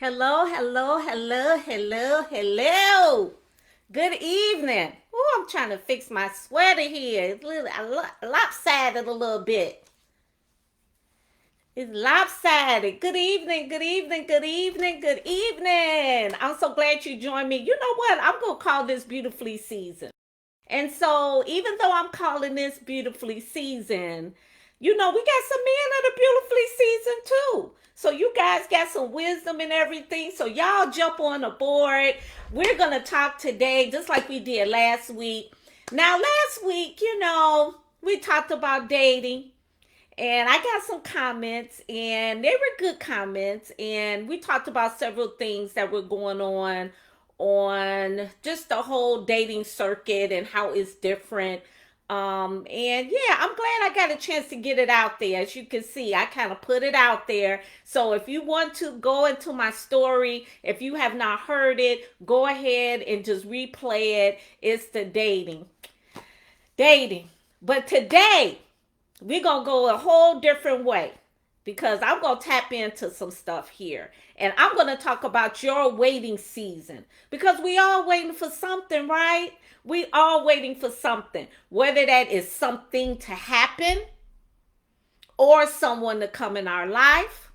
Hello, hello, hello, hello, hello. Good evening. Oh, I'm trying to fix my sweater here. It's lopsided a little bit. It's lopsided. Good evening, good evening, good evening, good evening. I'm so glad you joined me. You know what? I'm going to call this Beautifully Seasoned. And so, even though I'm calling this Beautifully Seasoned, we got some men that are beautifully seasoned too. So you guys got some wisdom and everything. So y'all jump on the board. We're going to talk today just like we did last week. Now, last week, we talked about dating. And I got some comments, and they were good comments. And we talked about several things that were going on just the whole dating circuit and how it's different. And yeah, I'm glad I got a chance to get it out there. As you can see, I kind of put it out there. So if you want to go into my story, if you have not heard it, go ahead and just replay it. It's the dating. But today, we're going to go a whole different way because I'm going to tap into some stuff here. And I'm going to talk about your waiting season because we all waiting for something, right? We all waiting for something, whether that is something to happen or someone to come in our life.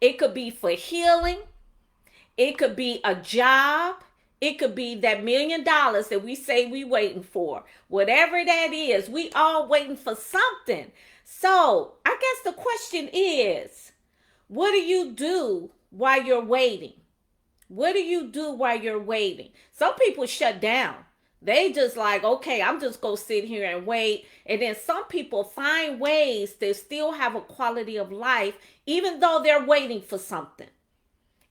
It could be for healing. It could be a job. It could be that $1,000,000 that we say we waiting for. Whatever that is, we all waiting for something. So I guess the question is, what do you do while you're waiting? What do you do while you're waiting? Some people shut down. They just like, okay, I'm just going to sit here and wait. And then some people find ways to still have a quality of life, even though they're waiting for something,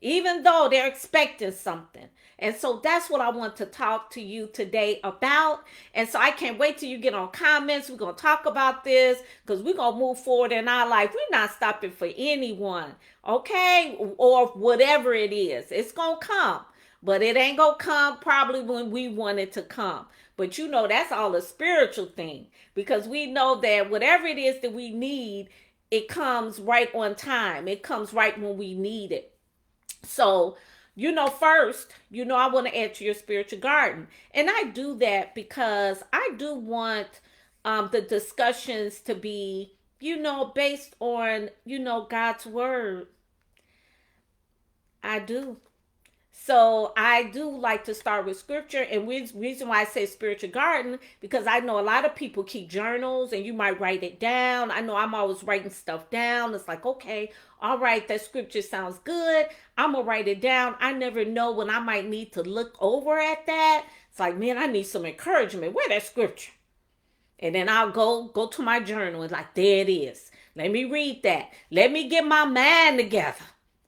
even though they're expecting something. And so that's what I want to talk to you today about. And so I can't wait till you get on comments. We're going to talk about this because we're going to move forward in our life. We're not stopping for anyone, okay? Or whatever it is. It's going to come. But it ain't going to come probably when we want it to come. But that's all a spiritual thing. Because we know that whatever it is that we need, it comes right on time. It comes right when we need it. So, first, I want to enter your spiritual garden. And I do that because I do want the discussions to be, based on, God's word. I do. So I do like to start with scripture, and reason why I say spiritual garden, because I know a lot of people keep journals and you might write it down. I know I'm always writing stuff down. It's like, okay, all right, that scripture sounds good. I'm going to write it down. I never know when I might need to look over at that. It's like, man, I need some encouragement. Where that scripture? And then I'll go to my journal and like, there it is. Let me read that. Let me get my mind together.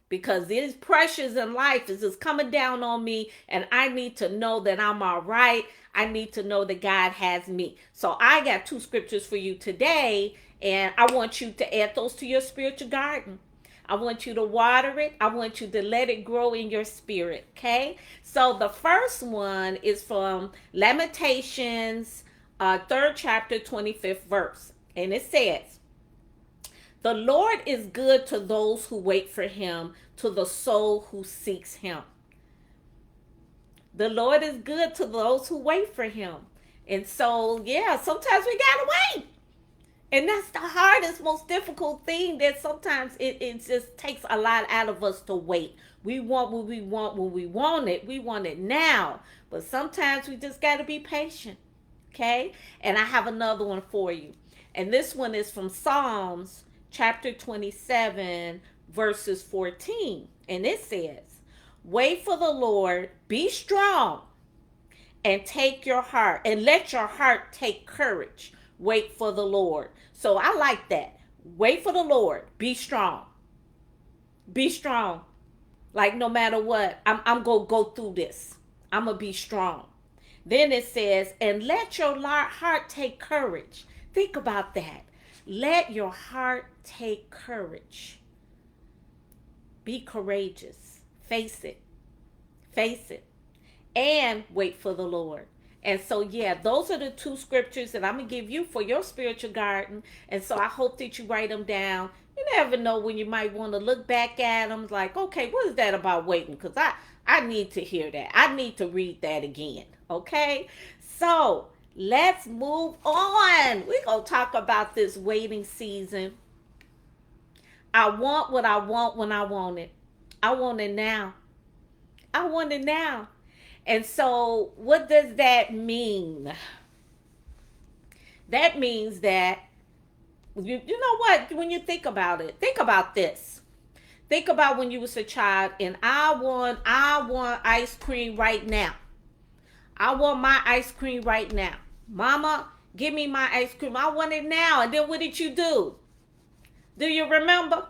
Because these pressures in life is just coming down on me, and I need to know that I'm all right. I need to know that God has me. So I got 2 scriptures for you today, and I want you to add those to your spiritual garden. I want you to water it. I want you to let it grow in your spirit, okay? So the first one is from Lamentations, 3rd chapter, 25th verse. And it says, the Lord is good to those who wait for him, to the soul who seeks him. The Lord is good to those who wait for him. And so, yeah, sometimes we got to wait. And that's the hardest, most difficult thing, that sometimes it just takes a lot out of us to wait. We want what we want when we want it. We want it now. But sometimes we just got to be patient. Okay? And I have another one for you. And this one is from Psalms chapter 27, verses 14. And it says, wait for the Lord, be strong, and take your heart, and let your heart take courage. Wait for the Lord. So I like that. Wait for the Lord, be strong. Be strong. Like no matter what, I'm going to go through this. I'm going to be strong. Then it says, and let your heart take courage. Think about that. Let your heart take courage. Be courageous. Face it. Face it. And wait for the Lord. And so, yeah, those are the 2 scriptures that I'm going to give you for your spiritual garden. And so I hope that you write them down. You never know when you might want to look back at them like, okay, what is that about waiting? Because I need to hear that. I need to read that again. Okay? So let's move on. We're going to talk about this waiting season. I want what I want when I want it. I want it now. I want it now. And so, what does that mean? That means that you know what? When you think about it, think about this. Think about when you was a child and I want ice cream right now. I want my ice cream right now. Mama, give me my ice cream. I want it now. And then what did you do? Do you remember?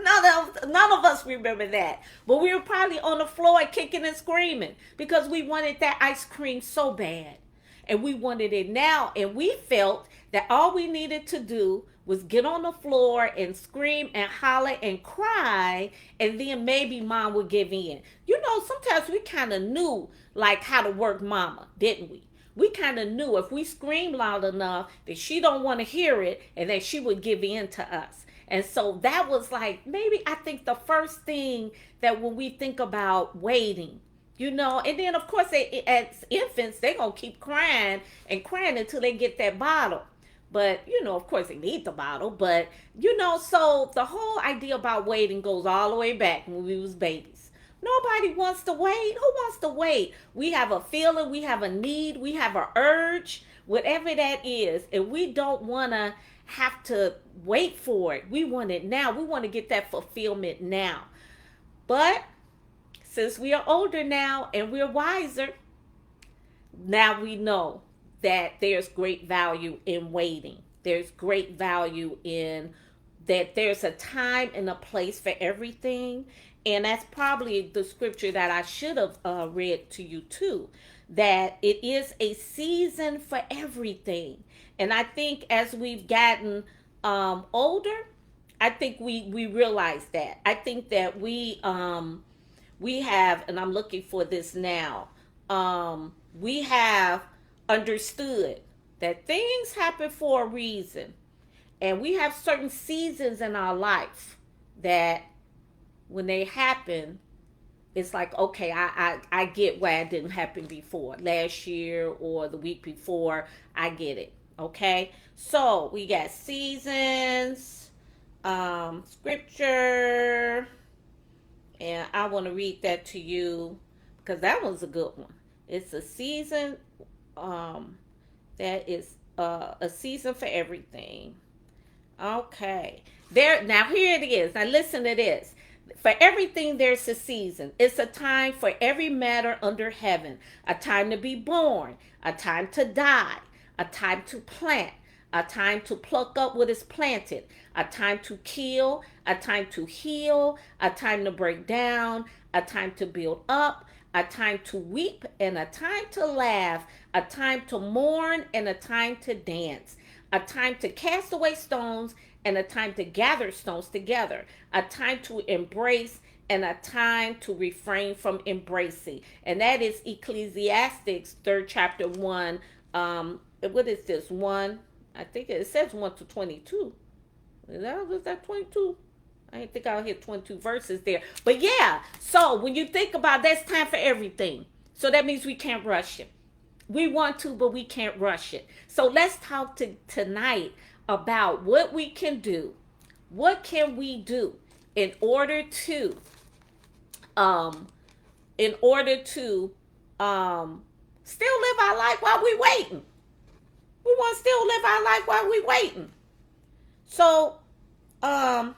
None of us remember that. But we were probably on the floor kicking and screaming because we wanted that ice cream so bad. And we wanted it now. And we felt that all we needed to do was get on the floor and scream and holler and cry. And then maybe mom would give in. You know, sometimes we kind of knew like how to work mama, didn't we? We kind of knew if we screamed loud enough that she don't want to hear it and that she would give in to us. And so that was like maybe I think the first thing that when we think about waiting, you know, and then of course as infants they gonna keep crying and crying until they get that bottle. But you know, of course they need the bottle. But you know, so the whole idea about waiting goes all the way back when we was babies. Nobody wants to wait. Who wants to wait? We have a feeling, we have a need, we have an urge, whatever that is, and we don't want to have to wait for it. We want it now. We want to get that fulfillment now. But since we are older now and we're wiser, now we know that there's great value in waiting. There's great value in that there's a time and a place for everything. And that's probably the scripture that I should have read to you too. That it is a season for everything. And I think as we've gotten older, I think we realize that. I think that we have, and I'm looking for this now. We have understood that things happen for a reason, and we have certain seasons in our life that when they happen, it's like, okay, I get why it didn't happen before, last year or the week before. I get it. Okay, so we got seasons, scripture, and I want to read that to you because that was a good one. It's a season, that is a season for everything. Okay, there. Now here it is. Now listen to this. For everything there's a season. It's a time for every matter under heaven. A time to be born, a time to die, a time to plant, a time to pluck up what is planted, a time to kill, a time to heal, a time to break down, a time to build up, a time to weep and a time to laugh, a time to mourn and a time to dance, a time to cast away stones and a time to gather stones together, a time to embrace and a time to refrain from embracing. And that is Ecclesiastes 3rd chapter 1. What is this? 1, I think it says 1 to 22. Was that 22? I didn't think I'll hit 22 verses there. But yeah, so when you think about that's time for everything. So that means we can't rush it. We want to, but we can't rush it. So let's talk tonight about what we can do. What can we do in order to still live our life while we're waiting? We want to still live our life while we're waiting. So I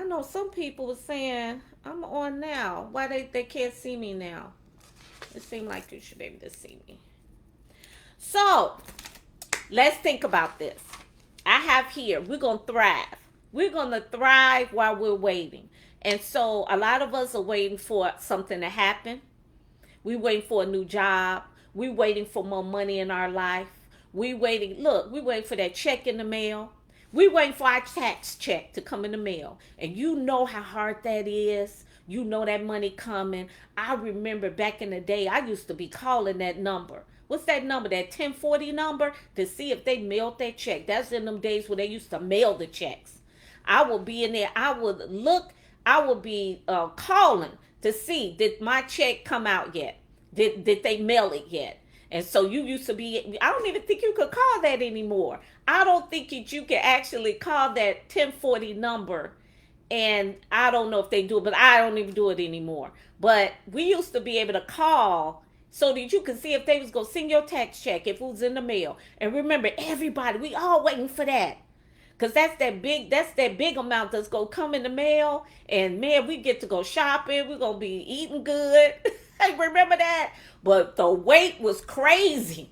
know some people were saying, I'm on now. Why they can't see me now? It seemed like you should be able to see me. So, let's think about this. I have here, we're going to thrive. We're going to thrive while we're waiting. And so, a lot of us are waiting for something to happen. We're waiting for a new job. We're waiting for more money in our life. We're waiting for that check in the mail. We're waiting for our tax check to come in the mail. And you know how hard that is. You know that money coming. I remember back in the day, I used to be calling that number what's that number, that 1040 number, to see if they mailed that check. That's in them days where they used to mail the checks. I will be in there. I would look. I would be calling to see, did my check come out yet? Did they mail it yet? And so you used to be. I don't even think you could call that anymore. I don't think you can actually call that 1040 number. And I don't know if they do it, but I don't even do it anymore. But we used to be able to call so that you could see if they was going to send your tax check, if it was in the mail. And remember, everybody, we all waiting for that. Cause that's that big amount that's gonna come in the mail, and man, we get to go shopping. We're gonna be eating good. I remember that. But the wait was crazy.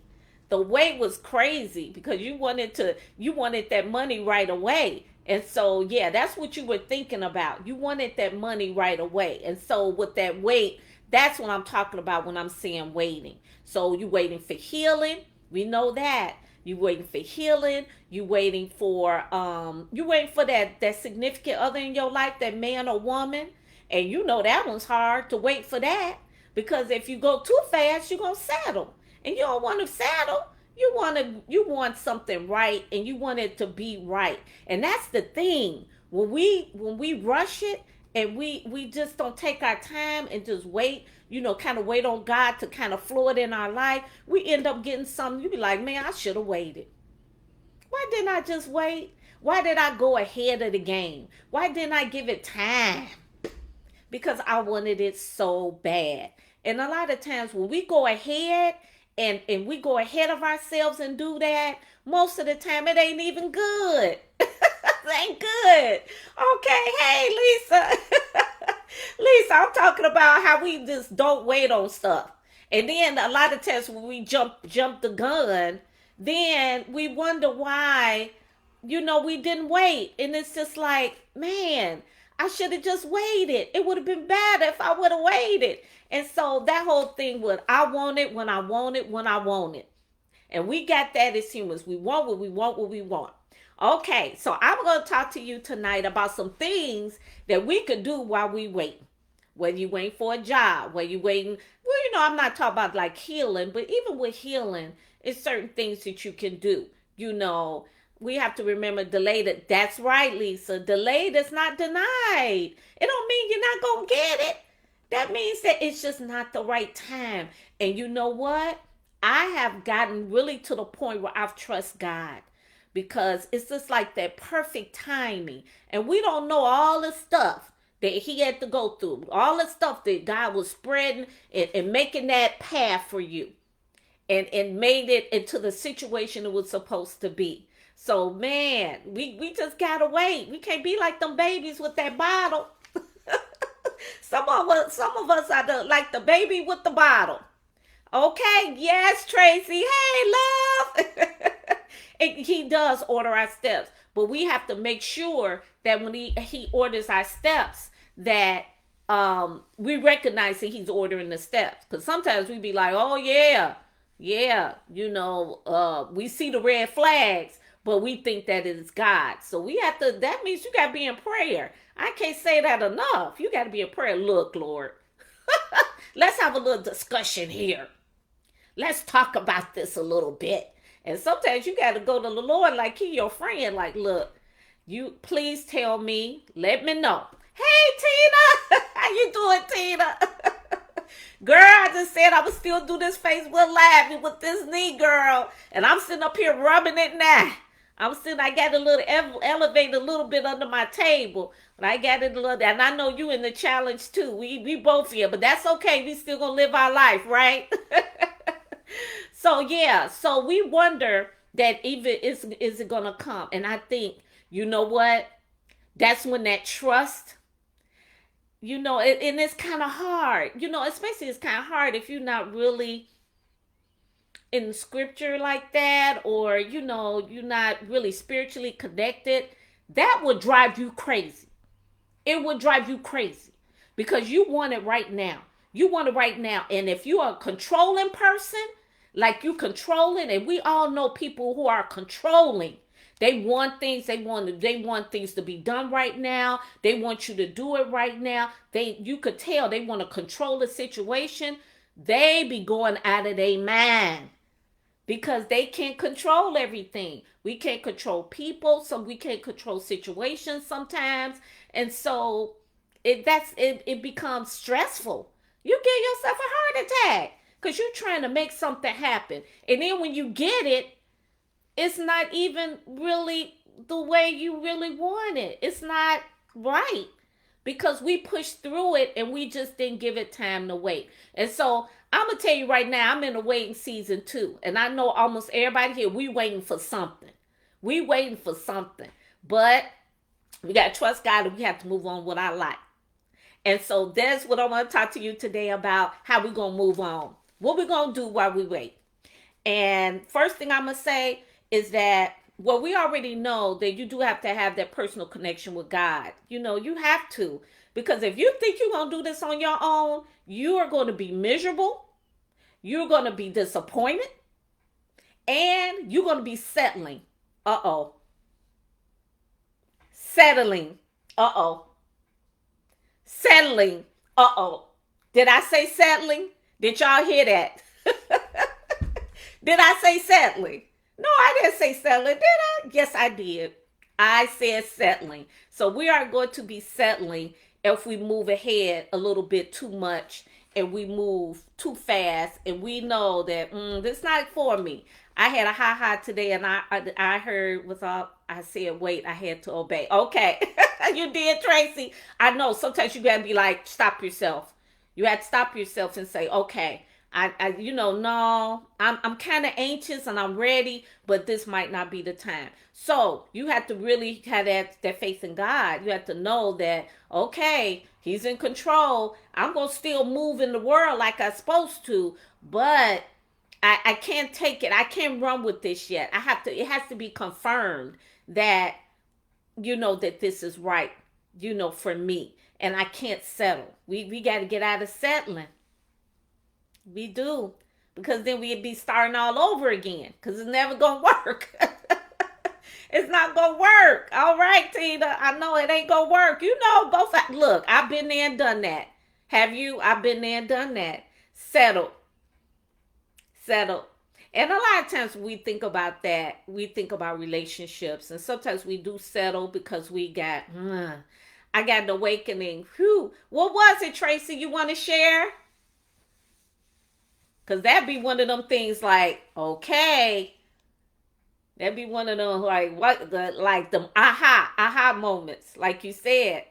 The wait was crazy because you wanted that money right away. And so yeah, that's what you were thinking about. You wanted that money right away. And so with that wait, that's what I'm talking about when I'm saying waiting. So you waiting for healing. We know that. You waiting for healing. You waiting for that significant other in your life, that man or woman. And you know that one's hard to wait for that. Because if you go too fast, you're gonna settle. And you don't want to settle. You want something right, and you want it to be right. And that's the thing. When we rush it, and we just don't take our time and just wait, kind of wait on God to kind of flow it in our life, we end up getting something. You be like, man, I should have waited. Why didn't I just wait? Why did I go ahead of the game? Why didn't I give it time? Because I wanted it so bad. And a lot of times when we go ahead and we go ahead of ourselves and do that, most of the time it ain't even good. It ain't good. Okay, hey Lisa. Lisa, I'm talking about how we just don't wait on stuff. And then a lot of times when we jump the gun, then we wonder why, we didn't wait. And it's just like, man, I should have just waited. It would have been better if I would have waited. And so that whole thing with I want it when I want it when I want it. And we got that as humans. We want what we want when we want. Okay, so I'm going to talk to you tonight about some things that we could do while we wait. Whether you waiting for a job, whether you waiting, I'm not talking about like healing, but even with healing, it's certain things that you can do. We have to remember delayed. That's right, Lisa. Delayed is not denied. It don't mean you're not going to get it. That means that it's just not the right time. And you know what? I have gotten really to the point where I've trust God, because it's just like that perfect timing. And we don't know all the stuff that he had to go through, all the stuff that God was spreading and making that path for you, and made it into the situation it was supposed to be. So man, we just gotta wait. We can't be like them babies with that bottle. Some of us are like the baby with the bottle. Okay, yes, Tracy. Hey, love. He does order our steps, but we have to make sure that when he orders our steps, that we recognize that he's ordering the steps. Because sometimes we be like, oh yeah, we see the red flags, but we think that it's God. So we have to. That means you got to be in prayer. I can't say that enough. You got to be in prayer. Look, Lord, let's have a little discussion here. Let's talk about this a little bit. And sometimes you got to go to the Lord like he your friend. Like, look, you please tell me, let me know. Hey, Tina, how you doing, Tina? Girl, I just said I would still do this Facebook Live with this knee, girl. And I'm sitting up here rubbing it now. I got a little elevated a little bit under my table. But I got it a little, and I know you in the challenge too. We both here, but that's okay. We still gonna live our life, right? So yeah, so we wonder that even is it gonna come? And I think, you know what? That's when that trust, and it's kind of hard, especially it's kind of hard if you're not really in scripture like that, or you're not really spiritually connected. That would drive you crazy. It would drive you crazy because you want it right now. You want it right now. And if you're a controlling person, like you controlling, and we all know people who are controlling. They want things. They want things to be done right now. They want you to do it right now. You could tell they want to control the situation. They be going out of their mind. because they can't control everything. We can't control people, so we can't control situations sometimes. And so it becomes stressful. You give yourself a heart attack because you're trying to make something happen. And then when you get it, it's not even really the way you really want it. It's not right because we pushed through it and we just didn't give it time to wait. And so I'm gonna tell you right now, I'm in a waiting season too. And I know almost everybody here, we waiting for something. We waiting for something. But we gotta trust God and we have to move on with our life. And so that's what I want to talk to you today about, how we gonna move on. What we gonna do while we wait. And first thing I'm gonna say is that, well, we already know that you do have to have that personal connection with God. You have to. Because if you think you're going to do this on your own, you are going to be miserable. You're going to be disappointed. And you're going to be settling. Uh-oh. Settling. Uh-oh. Settling. Uh-oh. Did I say settling? Did y'all hear that? Did I say settling? No, I didn't say settling, did I? Yes, I did. I said settling. So we are going to be settling if we move ahead a little bit too much and we move too fast and we know that this is not for me. I had a high today and I heard I said, wait, I had to obey. Okay. You did, Tracy. I know sometimes you gotta be like, stop yourself. You have to stop yourself and say, okay, no, I'm kind of anxious and I'm ready, but this might not be the time. So you have to really have that faith in God. You have to know that, okay, He's in control. I'm going to still move in the world like I'm supposed to, but I can't take it. I can't run with this yet. It has to be confirmed that, that this is right, for me. And I can't settle. We got to get out of settling. We do. Because then we'd be starting all over again. Because it's never going to work. It's not going to work. All right, Tina. I know it ain't going to work. Look, I've been there and done that. Have you? I've been there and done that. Settle. And a lot of times we think about that. We think about relationships. And sometimes we do settle because I got an awakening. Whew. What was it, Tracy, you want to share? Because that'd be one of them things like, okay. That'd be one of them like, the aha moments, like you said.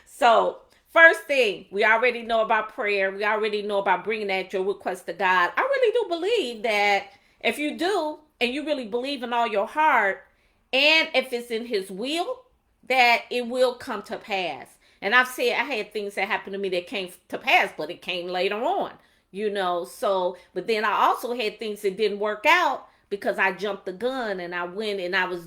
So, first thing, we already know about prayer. We already know about bringing that your request to God. I really do believe that if you do, and you really believe in all your heart, and if it's in His will, that it will come to pass. And I've said I had things that happened to me that came to pass, but it came later on, So, but then I also had things that didn't work out because I jumped the gun and I went and I was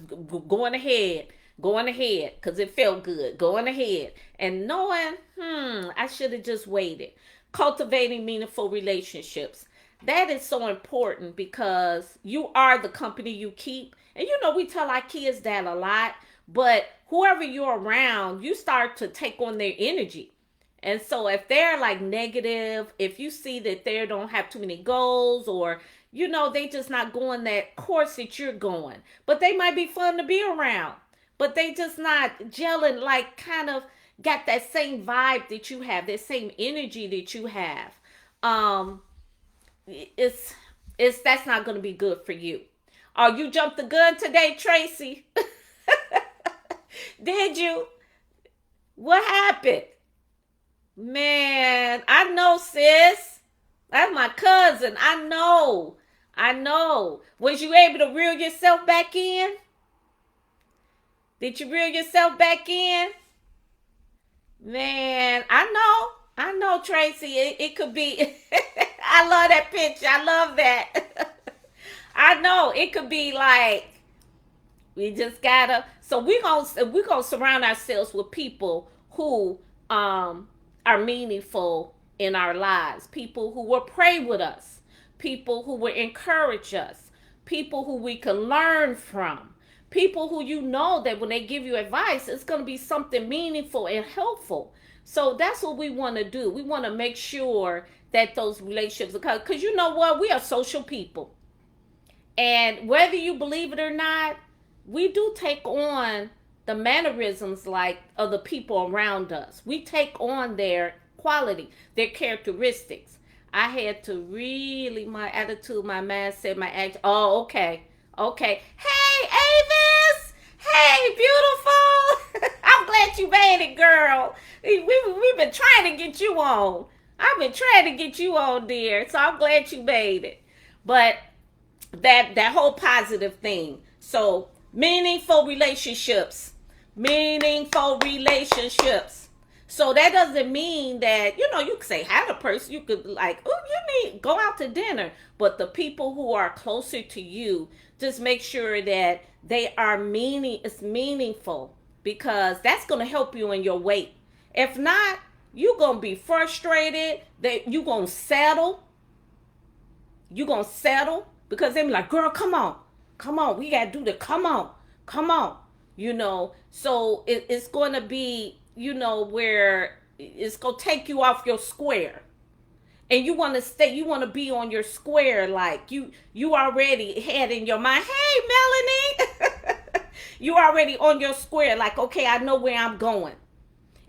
going ahead, because it felt good, going ahead. And knowing, I should have just waited. Cultivating meaningful relationships. That is so important because you are the company you keep. And we tell our kids that a lot. But whoever you're around, you start to take on their energy. And so if they're like negative, if you see that they don't have too many goals or, they just not going that course that you're going. But they might be fun to be around. But they just not gelling, like kind of got that same vibe that you have, that same energy that you have. That's not going to be good for you. Oh, you jumped the gun today, Tracy? Did you? What happened? Man, I know, sis. That's my cousin. I know. Was you able to reel yourself back in? Did you reel yourself back in? Man, I know, Tracy. It could be. I love that picture. I love that. I know. It could be like, we just gotta. So we're gonna surround ourselves with people who are meaningful in our lives. People who will pray with us. People who will encourage us. People who we can learn from. People who that when they give you advice, it's going to be something meaningful and helpful. So that's what we want to do. We want to make sure that those relationships, because you know what, we are social people, and whether you believe it or not, we do take on the mannerisms like of the people around us. We take on their quality, their characteristics. I had to really, my attitude, my mindset, my action. Oh, okay. Okay. Hey, Avis! Hey, beautiful! I'm glad you made it, girl. We've been trying to get you on. I've been trying to get you on, dear. So I'm glad you made it. But that whole positive thing. So meaningful relationships. Meaningful relationships. So that doesn't mean that, you could say hi to a person. You could like, oh, you need go out to dinner. But the people who are closer to you, just make sure that they are it's meaningful, because that's gonna help you in your weight. If not, you're gonna be frustrated, that you're gonna settle. You're gonna settle because they be like, girl, come on. Come on, we gotta do the come on. Come on. So it's gonna be, where it's gonna take you off your square, and you want to stay, you want to be on your square, like you already had in your mind, hey, Melanie. You already on your square, like, okay, I know where I'm going.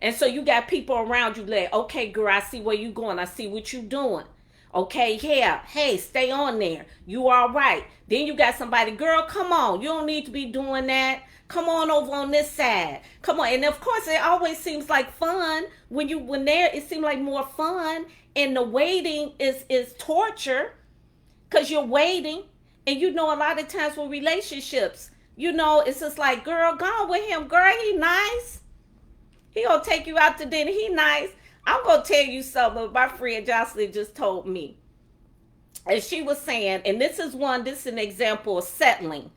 And so you got people around you like, okay, girl, I see where you going, I see what you doing. Okay, yeah, hey, stay on there, you all right. Then you got somebody, girl, come on, you don't need to be doing that. Come on over on this side. Come on. And of course, it always seems like fun when there. It seems like more fun, and the waiting is torture, because you're waiting. And a lot of times with relationships, it's just like, girl, go on with him. Girl, he nice. He gonna take you out to dinner. He nice. I'm gonna tell you something my friend Jocelyn just told me. And she was saying, and this is an example of settling.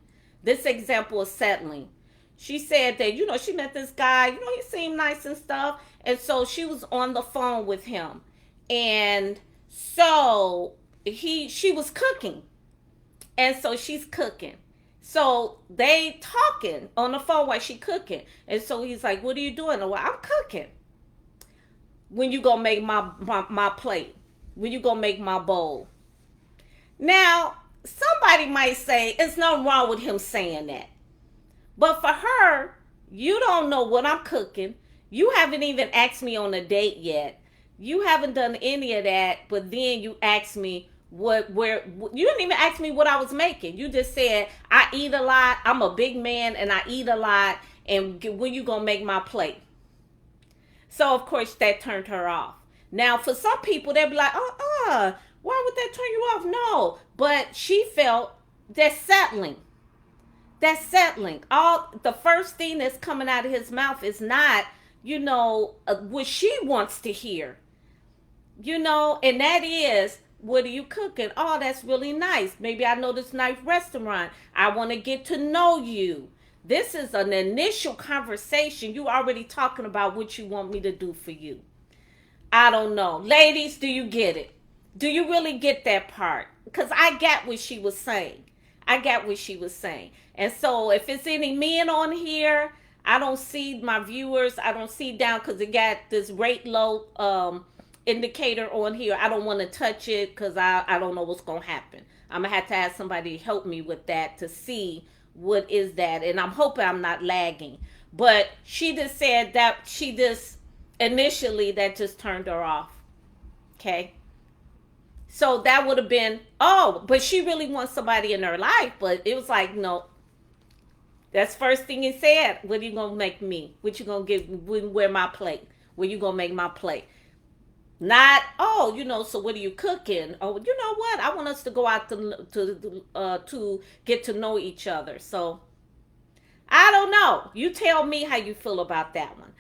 This example of settling. She said that, she met this guy, he seemed nice and stuff. And so she was on the phone with him. And so she was cooking. And so she's cooking. So they talking on the phone while she cooking. And so he's like, what are you doing? Well, I'm cooking. When you gonna make my plate? When you gonna make my bowl? Now, somebody might say, it's nothing wrong with him saying that. But for her, you don't know what I'm cooking. You haven't even asked me on a date yet. You haven't done any of that, but then you asked me you didn't even ask me what I was making. You just said, I eat a lot, I'm a big man, and I eat a lot, and when you gonna make my plate? So, of course, that turned her off. Now, for some people, they'll be like, why would that turn you off? No, but she felt that's settling. That's settling. The first thing that's coming out of his mouth is not, what she wants to hear. And that is, what are you cooking? Oh, that's really nice. Maybe I know this nice restaurant. I want to get to know you. This is an initial conversation. You already talking about what you want me to do for you. I don't know. Ladies, do you get it? Do you really get that part? Because I got what she was saying. And so if it's any men on here, I don't see my viewers. I don't see down because it got this rate low indicator on here. I don't want to touch it because I don't know what's going to happen. I'm going to have to ask somebody to help me with that to see what is that. And I'm hoping I'm not lagging. But she just said that initially that just turned her off. Okay. So that would have been, but she really wants somebody in her life. But it was like, no. That's first thing he said. What are you going to make me? What you going to give me? Where my plate? Where you going to make my plate? Not, so what are you cooking? Oh, you know what? I want us to go out to get to know each other. So, I don't know. You tell me how you feel about that one.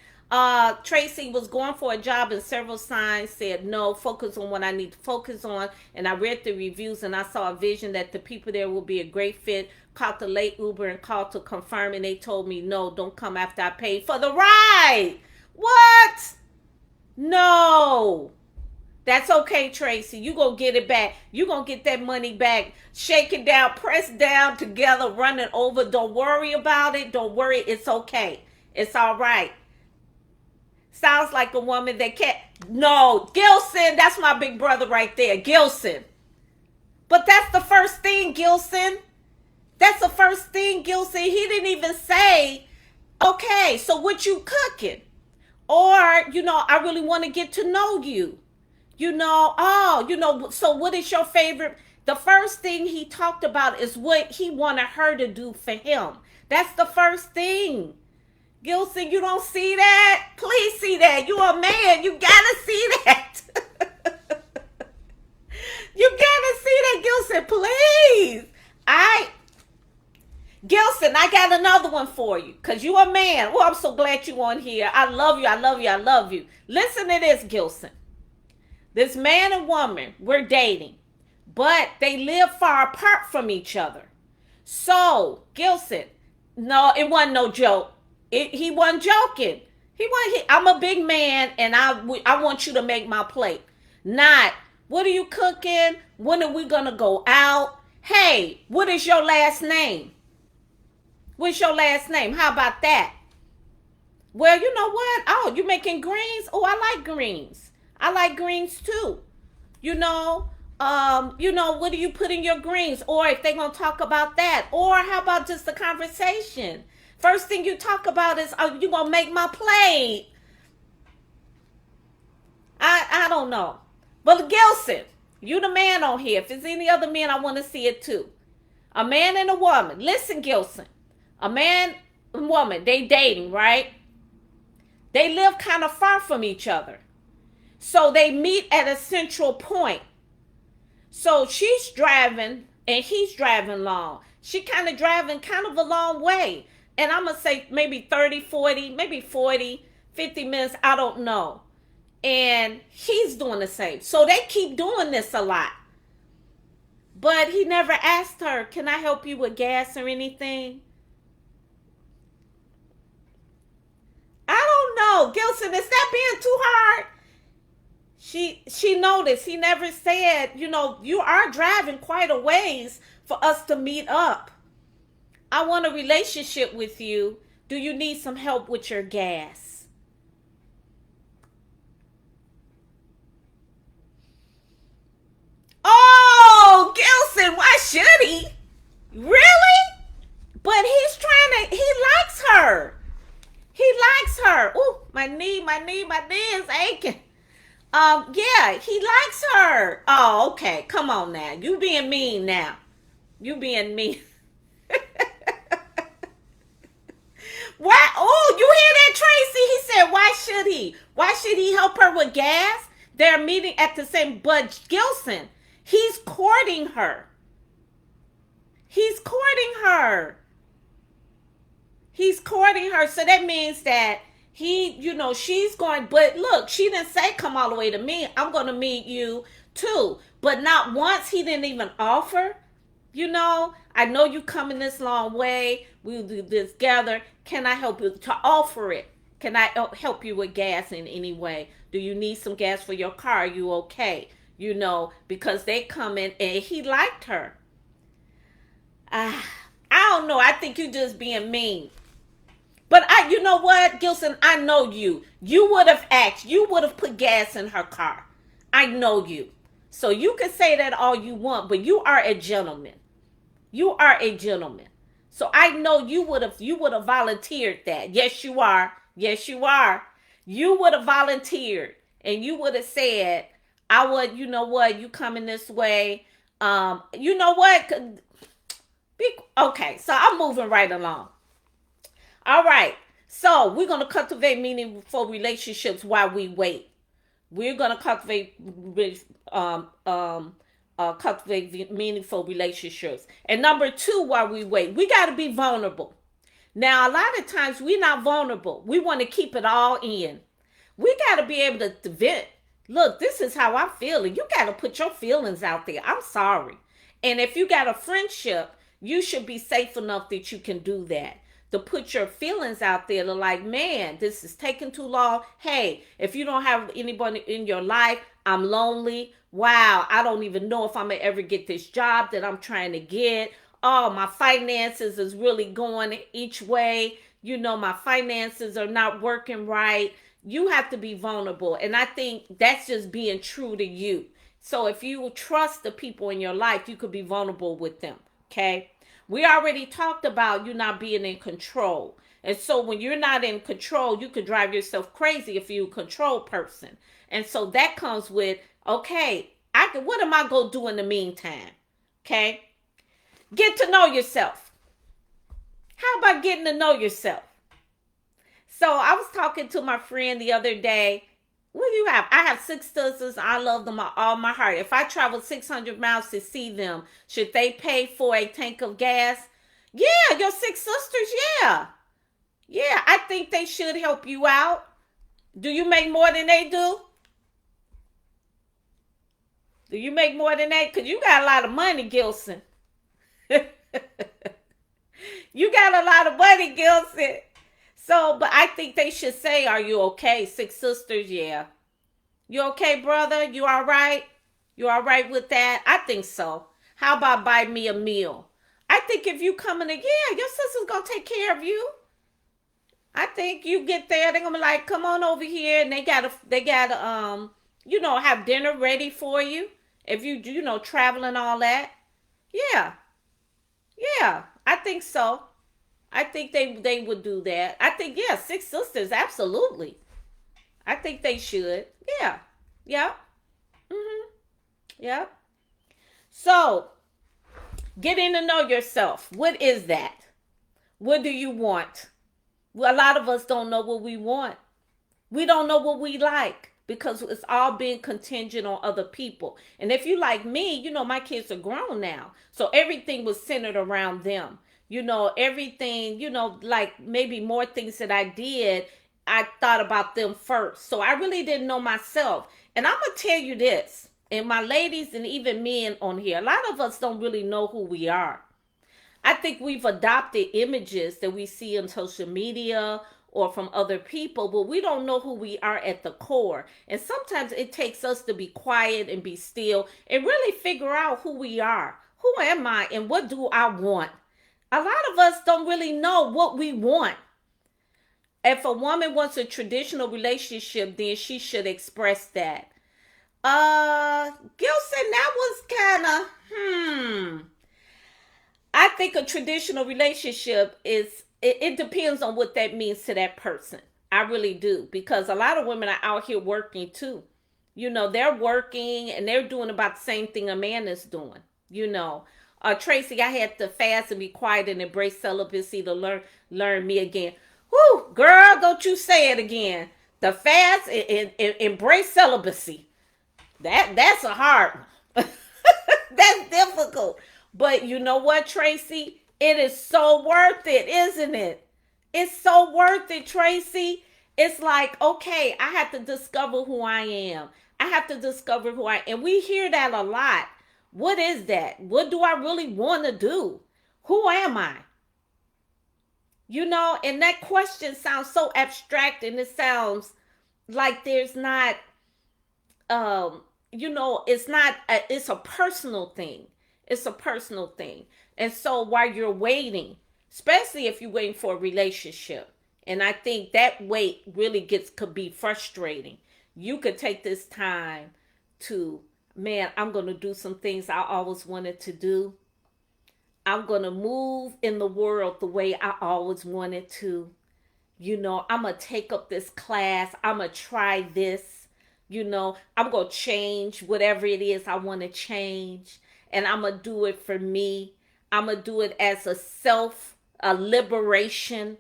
Tracy was going for a job and several signs said no, focus on what I need to focus on. And I read the reviews and I saw a vision that the people there will be a great fit. Called the late Uber and called to confirm, and they told me no, don't come after I paid for the ride. What? No. That's okay, Tracy. You gonna get it back. You gonna get that money back. Shake it down, press down together, run it over. Don't worry about it. Don't worry. It's okay. It's all right. Sounds like a woman that can't. No, Gilson, that's my big brother right there, Gilson. But that's the first thing, Gilson. That's the first thing, Gilson. He didn't even say, okay, so what you cooking? Or, I really want to get to know you. So what is your favorite? The first thing he talked about is what he wanted her to do for him. That's the first thing. Gilson, you don't see that? Please see that. You a man. You gotta see that. You gotta see that, Gilson, please. Gilson, I got another one for you. Because you a man. Oh, I'm so glad you on here. I love you. I love you. I love you. Listen to this, Gilson. This man and woman, we're dating. But they live far apart from each other. So, Gilson, no, it wasn't no joke. He wasn't joking. I'm a big man, and I want you to make my plate. Not, what are you cooking? When are we going to go out? Hey, what is your last name? What's your last name? How about that? Well, you know what? Oh, you making greens? Oh, I like greens. I like greens too. What do you put in your greens? Or if they're going to talk about that. Or how about just the conversation? First thing you talk about is, are you going to make my plate? I don't know. But Gilson, you the man on here. If there's any other men, I want to see it too. A man and a woman. Listen, Gilson. A man and woman, they dating, right? They live kind of far from each other. So they meet at a central point. So she's driving and he's driving long. She kind of driving kind of a long way. And I'm going to say maybe 30, 40, maybe 40, 50 minutes. I don't know. And he's doing the same. So they keep doing this a lot. But he never asked her, can I help you with gas or anything? I don't know. Gilson, is that being too hard? She noticed. He never said, you are driving quite a ways for us to meet up. I want a relationship with you. Do you need some help with your gas? Oh, Gilson, why should he? Really? But he likes her. He likes her. Ooh, my knee is aching. Yeah, he likes her. Oh, okay. Come on now. You being mean now. You being mean. Why? Oh, you hear that, Tracy? He said, why should he? Why should he help her with gas? They're meeting at the same, but Gilson, he's courting her. He's courting her. He's courting her. So that means that she's going, but look, she didn't say come all the way to me. I'm going to meet you too. But not once he didn't even offer, I know you coming this long way. We'll do this together. Can I help you to offer it? Can I help you with gas in any way? Do you need some gas for your car? Are you okay? Because they come in and he liked her. I don't know. I think you just being mean. But you know what, Gilson? I know you. You would have asked. You would have put gas in her car. I know you. So you can say that all you want, but you are a gentleman. You are a gentleman. So I know you would have volunteered that. Yes, you are. Yes, you are. You would have volunteered and you would have said, I would, you coming this way. You know what? Okay, so I'm moving right along. All right. So we're going to cultivate meaningful relationships while we wait. We're going to cultivate meaningful relationships. And number 2, while we wait, we got to be vulnerable. Now, a lot of times we're not vulnerable. We want to keep it all in. We got to be able to vent. Look, this is how I'm feeling. You got to put your feelings out there. I'm sorry. And if you got a friendship, you should be safe enough that you can do that. To put your feelings out there, to like, man, this is taking too long. Hey, if you don't have anybody in your life, I'm lonely. Wow, I don't even know if I'm going to ever get this job that I'm trying to get. Oh, my finances is really going each way. My finances are not working right. You have to be vulnerable. And I think that's just being true to you. So if you trust the people in your life, you could be vulnerable with them. Okay. We already talked about you not being in control. And so when you're not in control, you could drive yourself crazy if you're a control person. And so that comes with, okay, what am I going to do in the meantime? Okay. Get to know yourself. How about getting to know yourself? So I was talking to my friend the other day. What do you have? I have 6 sisters. I love them all my heart. If I travel 600 miles to see them, should they pay for a tank of gas? Yeah, your 6 sisters, yeah. Yeah, I think they should help you out. Do you make more than they do? Do you make more than they? Because you got a lot of money, Gilson. You got a lot of money, Gilson. So, but I think they should say, are you okay? 6 sisters, yeah. You okay, brother? You all right? You all right with that? I think so. How about buy me a meal? I think if you come in, yeah, your sister's going to take care of you. I think you get there, they're going to be like, come on over here. And they got to, have dinner ready for you. If you travel and all that. Yeah. Yeah, I think so. I think they would do that. I think, yeah, 6 sisters, absolutely. I think they should. Yeah. Yep. Mm-hmm. Yep. So, getting to know yourself. What is that? What do you want? Well, a lot of us don't know what we want. We don't know what we like because it's all being contingent on other people. And if you like me, my kids are grown now. So everything was centered around them. Everything, like maybe more things that I did, I thought about them first. So I really didn't know myself. And I'm going to tell you this, and my ladies and even men on here, a lot of us don't really know who we are. I think we've adopted images that we see on social media or from other people, but we don't know who we are at the core. And sometimes it takes us to be quiet and be still and really figure out who we are. Who am I and what do I want? A lot of us don't really know what we want. If a woman wants a traditional relationship, then she should express that. Gilson, that was kind of, I think a traditional relationship it depends on what that means to that person. I really do. Because a lot of women are out here working too. They're working and they're doing about the same thing a man is doing. Tracy, I had to fast and be quiet and embrace celibacy to learn me again. Whoo, girl, don't you say it again. The fast and embrace celibacy. That's a hard one. That's difficult. But you know what, Tracy? It is so worth it, isn't it? It's so worth it, Tracy. It's like, okay, I have to discover who I am. I have to discover who I am. And we hear that a lot. What is that? What do I really want to do? Who am I? And that question sounds so abstract and it sounds like there's not, it's a personal thing. It's a personal thing. And so while you're waiting, especially if you're waiting for a relationship, and I think that wait really could be frustrating. You could take this time to, man, I'm going to do some things I always wanted to do. I'm going to move in the world the way I always wanted to. I'm going to take up this class. I'm going to try this. I'm going to change whatever it is I want to change. And I'm going to do it for me. I'm going to do it as a liberation.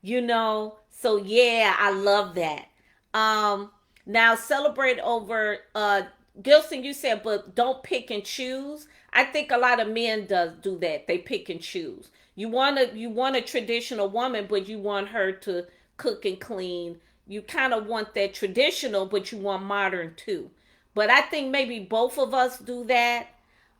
So yeah, I love that. Now celebrate over, Gilson, you said, but don't pick and choose. I think a lot of men do that. They pick and choose. You want a traditional woman, but you want her to cook and clean. You kind of want that traditional, but you want modern too. But I think maybe both of us do that.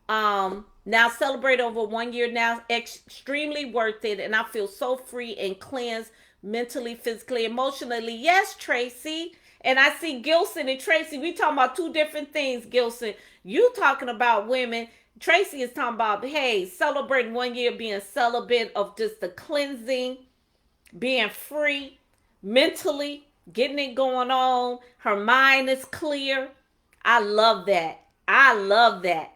Now celebrate over 1 year now. Extremely worth it. And I feel so free and cleansed mentally, physically, emotionally. Yes, Tracy. And I see Gilson and Tracy. We talking about 2 different things, Gilson. You talking about women. Tracy is talking about, hey, celebrating 1 year being celibate of just the cleansing, being free mentally, getting it going on. Her mind is clear. I love that. I love that.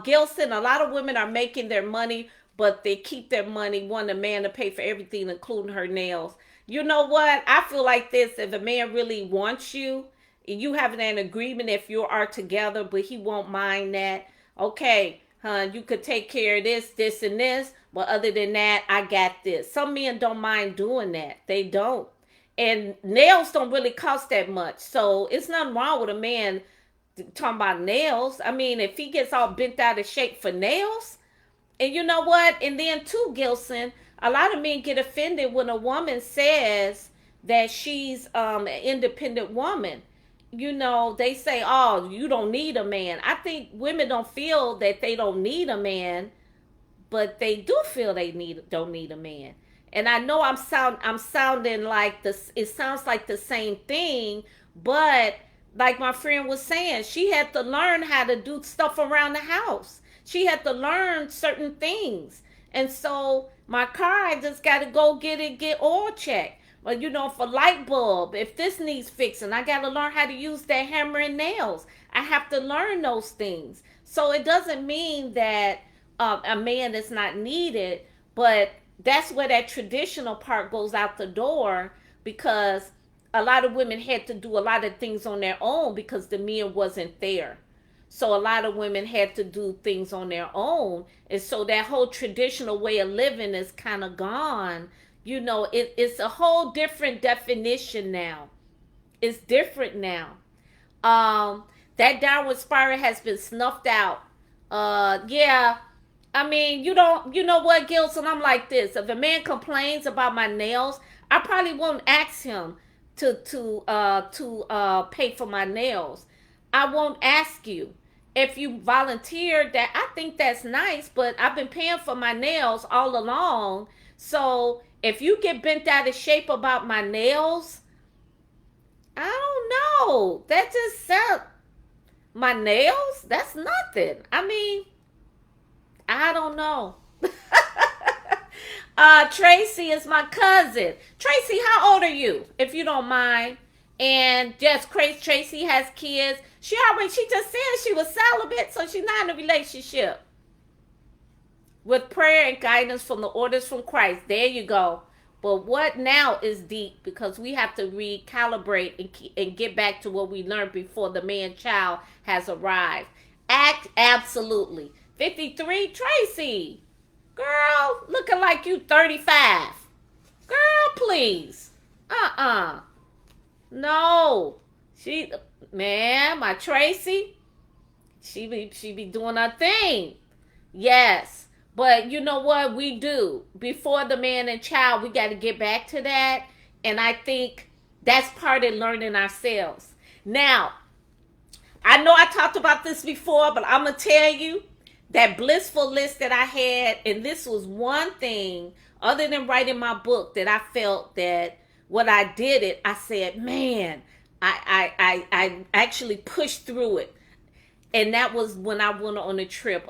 Gilson, a lot of women are making their money, but they keep their money, want a man to pay for everything, including her nails. You know what? I feel like this. If a man really wants you, you have an agreement if you are together, but he won't mind that. Okay, you could take care of this, this, and this, but other than that, I got this. Some men don't mind doing that. They don't. And nails don't really cost that much. So it's nothing wrong with a man talking about nails. I mean, if he gets all bent out of shape for nails, and you know what? And then too, Gilson, a lot of men get offended when a woman says that she's an independent woman. You know, they say, "Oh, you don't need a man." I think women don't feel that they don't need a man, but they do feel they don't need a man. And I know I'm sounding like this. It sounds like the same thing, but like my friend was saying, she had to learn how to do stuff around the house. She had to learn certain things. And so my car, I just got to go get oil checked. But you know, for light bulb, if this needs fixing, I got to learn how to use that hammer and nails. I have to learn those things. So it doesn't mean that a man is not needed, but that's where that traditional part goes out the door, because a lot of women had to do a lot of things on their own because the men wasn't there. So a lot of women had to do things on their own. And so that whole traditional way of living is kind of gone. You know, it's a whole different definition now. It's different now. That downward spiral has been snuffed out. Yeah. I mean, you know what, Gilson? I'm like this. If a man complains about my nails, I probably won't ask him to pay for my nails. I won't ask you. If you volunteer that, I think that's nice, but I've been paying for my nails all along. So if you get bent out of shape about my nails, I don't know. That just sounds, my nails? That's nothing. I mean, I don't know. Tracy is my cousin. Tracy, how old are you, if you don't mind? And just crazy, Tracy has kids. She just said she was celibate, so she's not in a relationship. With prayer and guidance from the orders from Christ. There you go. But what now is deep, because we have to recalibrate and get back to what we learned before the man-child has arrived. Absolutely. 53, Tracy. Girl, looking like you 35. Girl, please. No. My Tracy, she be doing her thing. Yes. But you know what we do? Before the man and child, we got to get back to that. And I think that's part of learning ourselves. Now, I know I talked about this before, but I'm going to tell you, that blissful list that I had, and this was one thing, other than writing my book, that I felt that when I did it, I said, man, I actually pushed through it. And that was when I went on a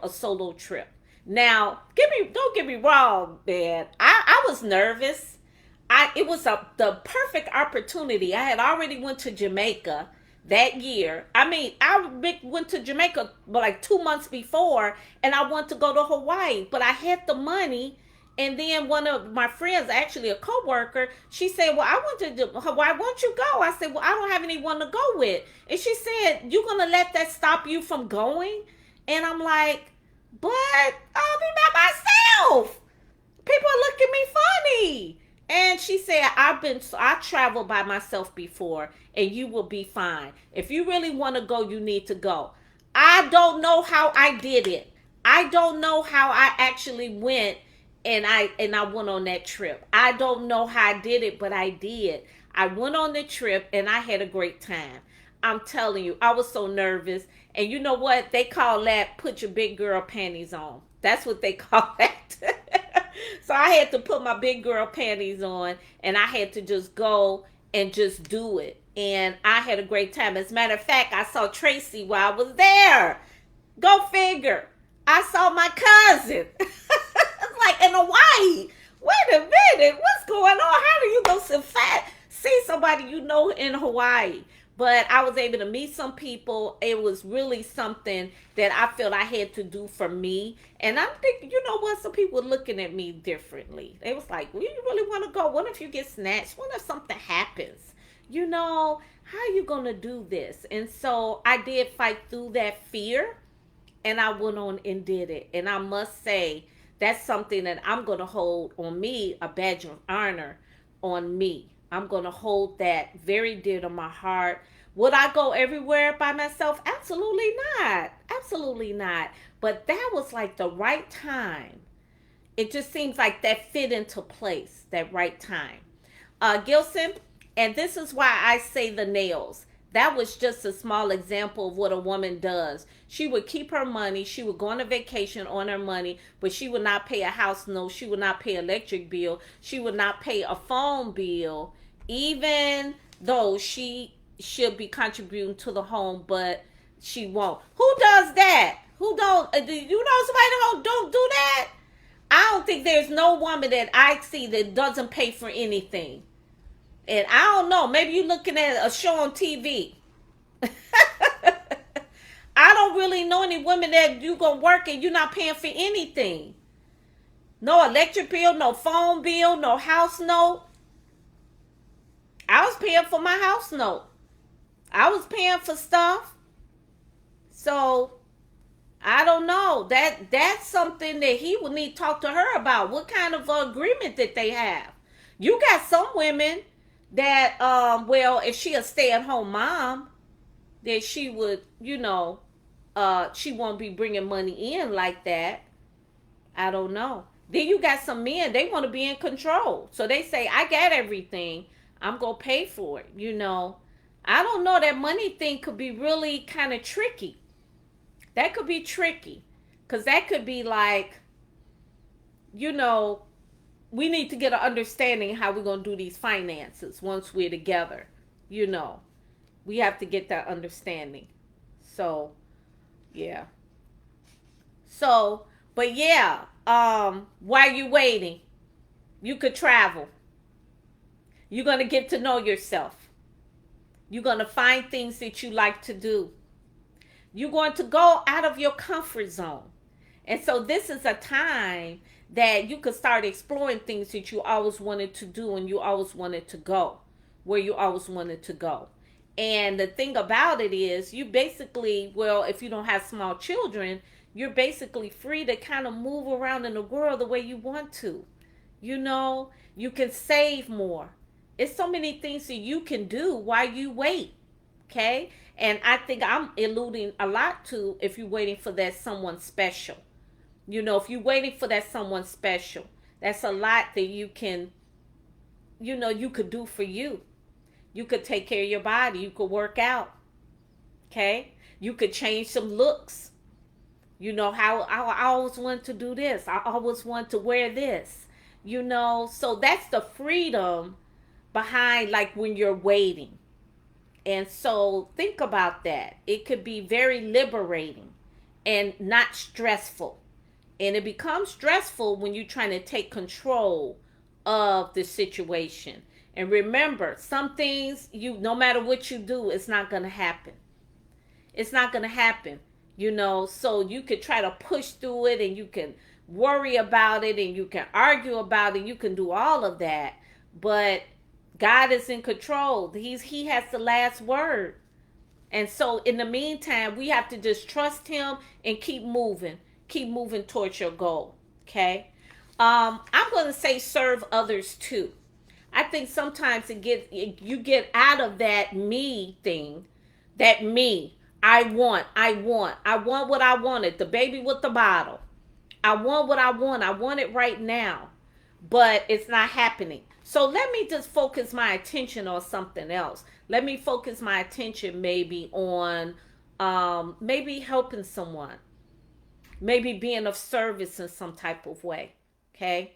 solo trip. Now, don't get me wrong, man. I was nervous. It was the perfect opportunity. I had already went to Jamaica that year. I mean, I went to Jamaica like 2 months before, and I wanted to go to Hawaii, but I had the money. And then one of my friends, actually a coworker, she said, well, I went to Hawaii. Won't you go? I said, well, I don't have anyone to go with. And she said, you going to let that stop you from going? And I'm like, but I'll be by myself. People are looking at me funny. And she said, I traveled by myself before, and you will be fine. If you really want to go, you need to go. I don't know how I did it. I don't know how I actually went and I went on that trip. I don't know how I did it, but I did. I went on the trip and I had a great time. I'm telling you, I was so nervous. And you know what? They call that put your big girl panties on. That's what they call that. So I had to put my big girl panties on, and I had to just go and just do it. And I had a great time. As a matter of fact, I saw Tracy while I was there. Go figure. I saw my cousin. It's like in Hawaii. Wait a minute. What's going on? How do you go see somebody in Hawaii. But I was able to meet some people. It was really something that I felt I had to do for me. And I'm thinking, you know what? Some people were looking at me differently. They was like, well, you really want to go? What if you get snatched? What if something happens? How are you going to do this? And so I did fight through that fear, and I went on and did it. And I must say, that's something that I'm going to hold on me, a badge of honor on me. I'm going to hold that very dear to my heart. Would I go everywhere by myself? Absolutely not. Absolutely not. But that was like the right time. It just seems like that fit into place, that right time. Gilson, and this is why I say the nails. That was just a small example of what a woman does. She would keep her money. She would go on a vacation on her money, but she would not pay a house note. She would not pay an electric bill. She would not pay a phone bill, even though she should be contributing to the home, but she won't. Who does that? Who don't? Do you know somebody who don't do that? I don't think there's no woman that I see that doesn't pay for anything. And I don't know, maybe you're looking at a show on TV. I don't really know any women that you gonna work and you're not paying for anything. No electric bill, no phone bill, no house note. I was paying for my house note. I was paying for stuff. So I don't know. That's something that he would need to talk to her about. What kind of agreement did they have? You got some women that if she a stay-at-home mom, that she would, she won't be bringing money in like that. I don't know. Then you got some men, they want to be in control. So they say, I got everything. I'm going to pay for it, I don't know. That money thing could be really kind of tricky. That could be tricky. Because that could be like, we need to get an understanding how we're going to do these finances once we're together. We have to get that understanding. So, yeah. So, but yeah, while you're waiting, you could travel. You're going to get to know yourself. You're going to find things that you like to do. You're going to go out of your comfort zone. And so this is a time that you could start exploring things that you always wanted to do and you always wanted to go, where you always wanted to go. And the thing about it is, you basically, if you don't have small children, you're basically free to kind of move around in the world the way you want to. You can save more. It's so many things that you can do while you wait. Okay? And I think I'm alluding a lot to if you're waiting for that someone special. If you're waiting for that someone special, that's a lot that you can, you could do for you. You could take care of your body. You could work out. Okay? You could change some looks. How I always wanted to do this. I always wanted to wear this. So that's the freedom behind like when you're waiting. And so think about that. It could be very liberating and not stressful. And it becomes stressful when you're trying to take control of the situation. And remember, some things, no matter what you do, it's not going to happen. It's not going to happen, So you could try to push through it and you can worry about it and you can argue about it. You can do all of that. But God is in control. He has the last word. And so in the meantime, we have to just trust him and keep moving. Keep moving towards your goal. Okay? I'm going to say serve others too. I think sometimes you get out of that me thing. That me. I want what I wanted. The baby with the bottle. I want what I want. I want it right now. But it's not happening. So let me just focus my attention on something else. Let me focus my attention maybe on maybe helping someone. Maybe being of service in some type of way. Okay?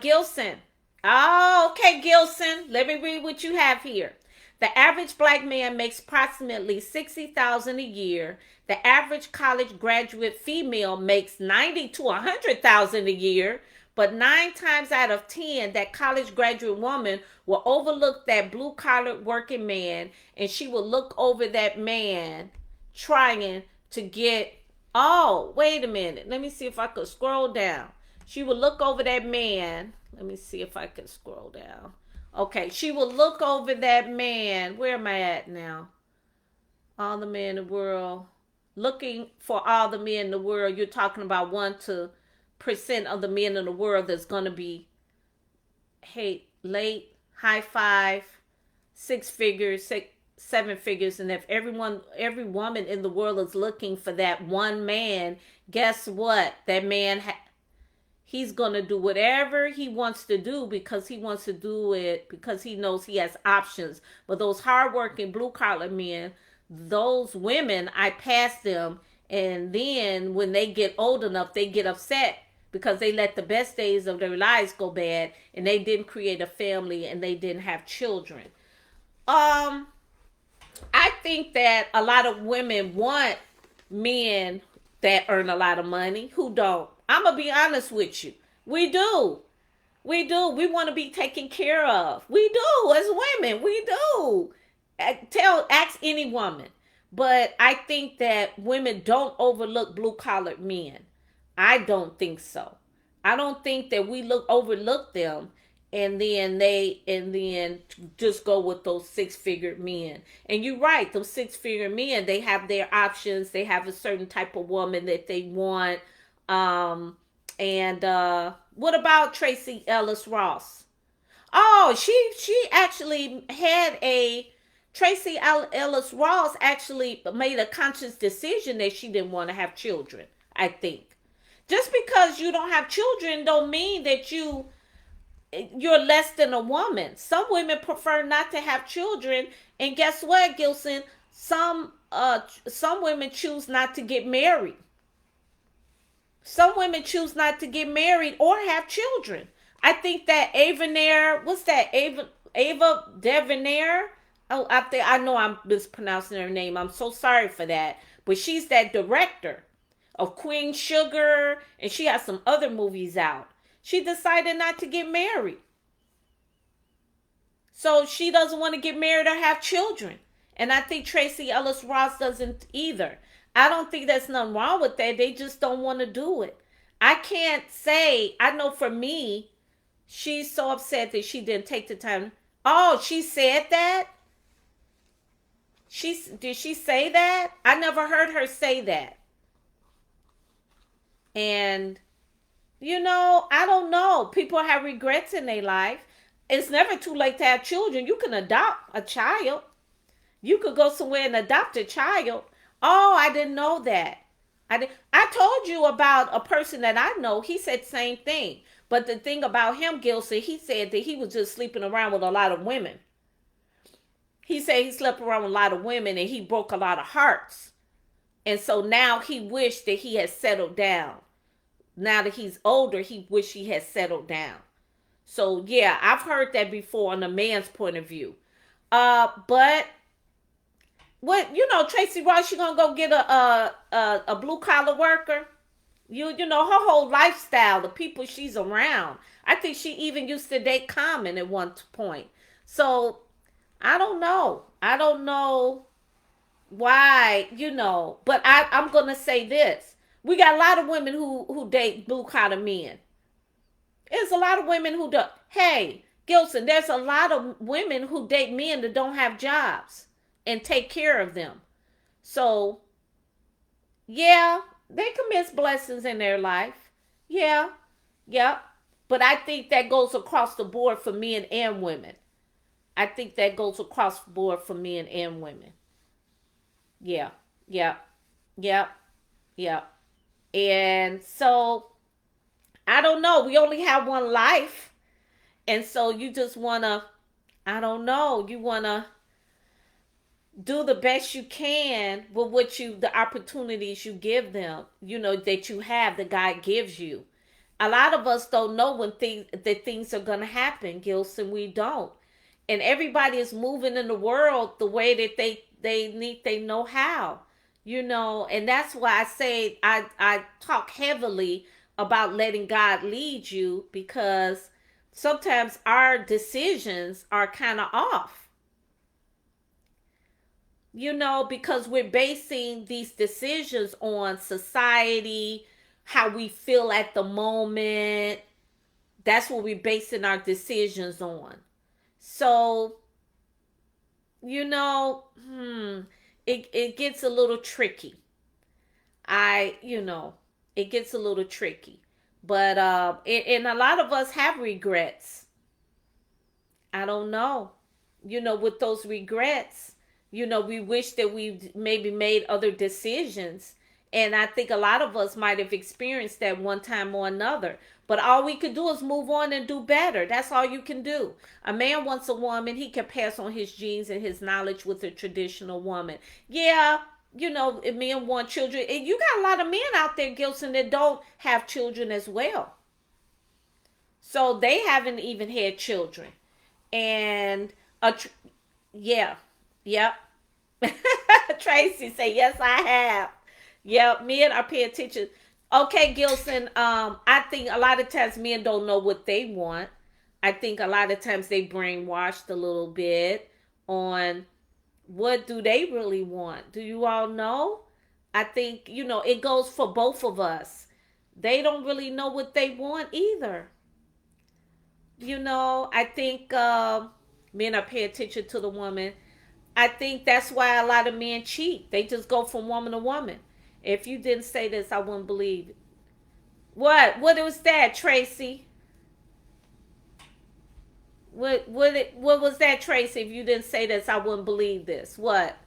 Gilson. Oh, okay, Gilson. Let me read what you have here. The average black man makes approximately $60,000 a year. The average college graduate female makes $90,000 to $100,000 a year. But 9 times out of 10, that college graduate woman will overlook that blue collar working man, and she will look over that man trying to get. Oh, wait a minute. Let me see if I could scroll down. She will look over that man. Let me see if I can scroll down. Okay, she will look over that man. Where am I at now? All the men in the world. Looking for all the men in the world. You're talking about 1% of the men in the world that's going to be, hey, late, high five, 6 figures, 7 figures. And if every woman in the world is looking for that one man, guess what? That man, he's going to do whatever he wants to do because he wants to do it because he knows he has options. But those hardworking blue collar men, those women, I pass them. And then when they get old enough, they get upset because they let the best days of their lives go bad and they didn't create a family and they didn't have children. I think that a lot of women want men that earn a lot of money who don't. I'm going to be honest with you. We do. We do. We want to be taken care of. We do as women. We do. Ask any woman. But I think that women don't overlook blue collar men. I don't think so. I don't think that we overlook them and then just go with those 6-figure men. And you're right, those 6-figure men, they have their options. They have a certain type of woman that they want. What about Tracy Ellis Ross? Oh, she actually had Tracy Ellis Ross actually made a conscious decision that she didn't want to have children, I think. Just because you don't have children don't mean that you're less than a woman. Some women prefer not to have children, and guess what, Gilson? Some women choose not to get married. Some women choose not to get married or have children. I think that Ava DeVernay? Oh, I know I'm mispronouncing her name. I'm so sorry for that. But she's that director of Queen Sugar, and she has some other movies out. She decided not to get married. So she doesn't want to get married or have children. And I think Tracy Ellis Ross doesn't either. I don't think there's nothing wrong with that. They just don't want to do it. I can't say, I know for me, she's so upset that she didn't take the time. Oh, she said that? Did she say that? I never heard her say that. And, I don't know. People have regrets in their life. It's never too late to have children. You can adopt a child. You could go somewhere and adopt a child. Oh, I didn't know that. I told you about a person that I know. He said the same thing. But the thing about him, Gilson, he said that he was just sleeping around with a lot of women. He said he slept around with a lot of women and he broke a lot of hearts. And so now he wished that he had settled down. Now that he's older, he wished he had settled down. So yeah, I've heard that before on a man's point of view. But what, Tracy Ross, you gonna go get a blue collar worker? You know her whole lifestyle, the people she's around. I think she even used to date Common at one point. So I don't know. I don't know why, but I'm going to say this. We got a lot of women who date blue collar men. There's a lot of women who do. Hey, Gilson, there's a lot of women who date men that don't have jobs and take care of them. So, yeah, they can miss blessings in their life. Yeah. But I think that goes across the board for men and women. I think that goes across the board for men and women. Yeah. And so, I don't know. We only have one life. And so you just want to, I don't know, you want to do the best you can with the opportunities you give them, that you have, that God gives you. A lot of us don't know when things are going to happen, Gilson. We don't. And everybody is moving in the world the way that they know how, and that's why I say I talk heavily about letting God lead you, because sometimes our decisions are kind of off, because we're basing these decisions on society, how we feel at the moment. That's what we're basing our decisions on. So, you know, it gets a little tricky. I, you know, it gets a little tricky. But and a lot of us have regrets. I don't know. With those regrets, we wish that we maybe made other decisions. And I think a lot of us might have experienced that one time or another. But all we could do is move on and do better. That's all you can do. A man wants a woman, he can pass on his genes and his knowledge with a traditional woman. Yeah, men want children. And you got a lot of men out there, Gilson, that don't have children as well. So they haven't even had children. And yeah, yep. Tracy say, yes, I have. Yep, men are paying attention. Okay, Gilson, I think a lot of times men don't know what they want. I think a lot of times they brainwashed a little bit on what do they really want. Do you all know? I think, it goes for both of us. They don't really know what they want either. I think men are paying attention to the woman. I think that's why a lot of men cheat. They just go from woman to woman. If you didn't say this, I wouldn't believe it. What was that, Tracy? What was that, Tracy? If you didn't say this, I wouldn't believe this. What?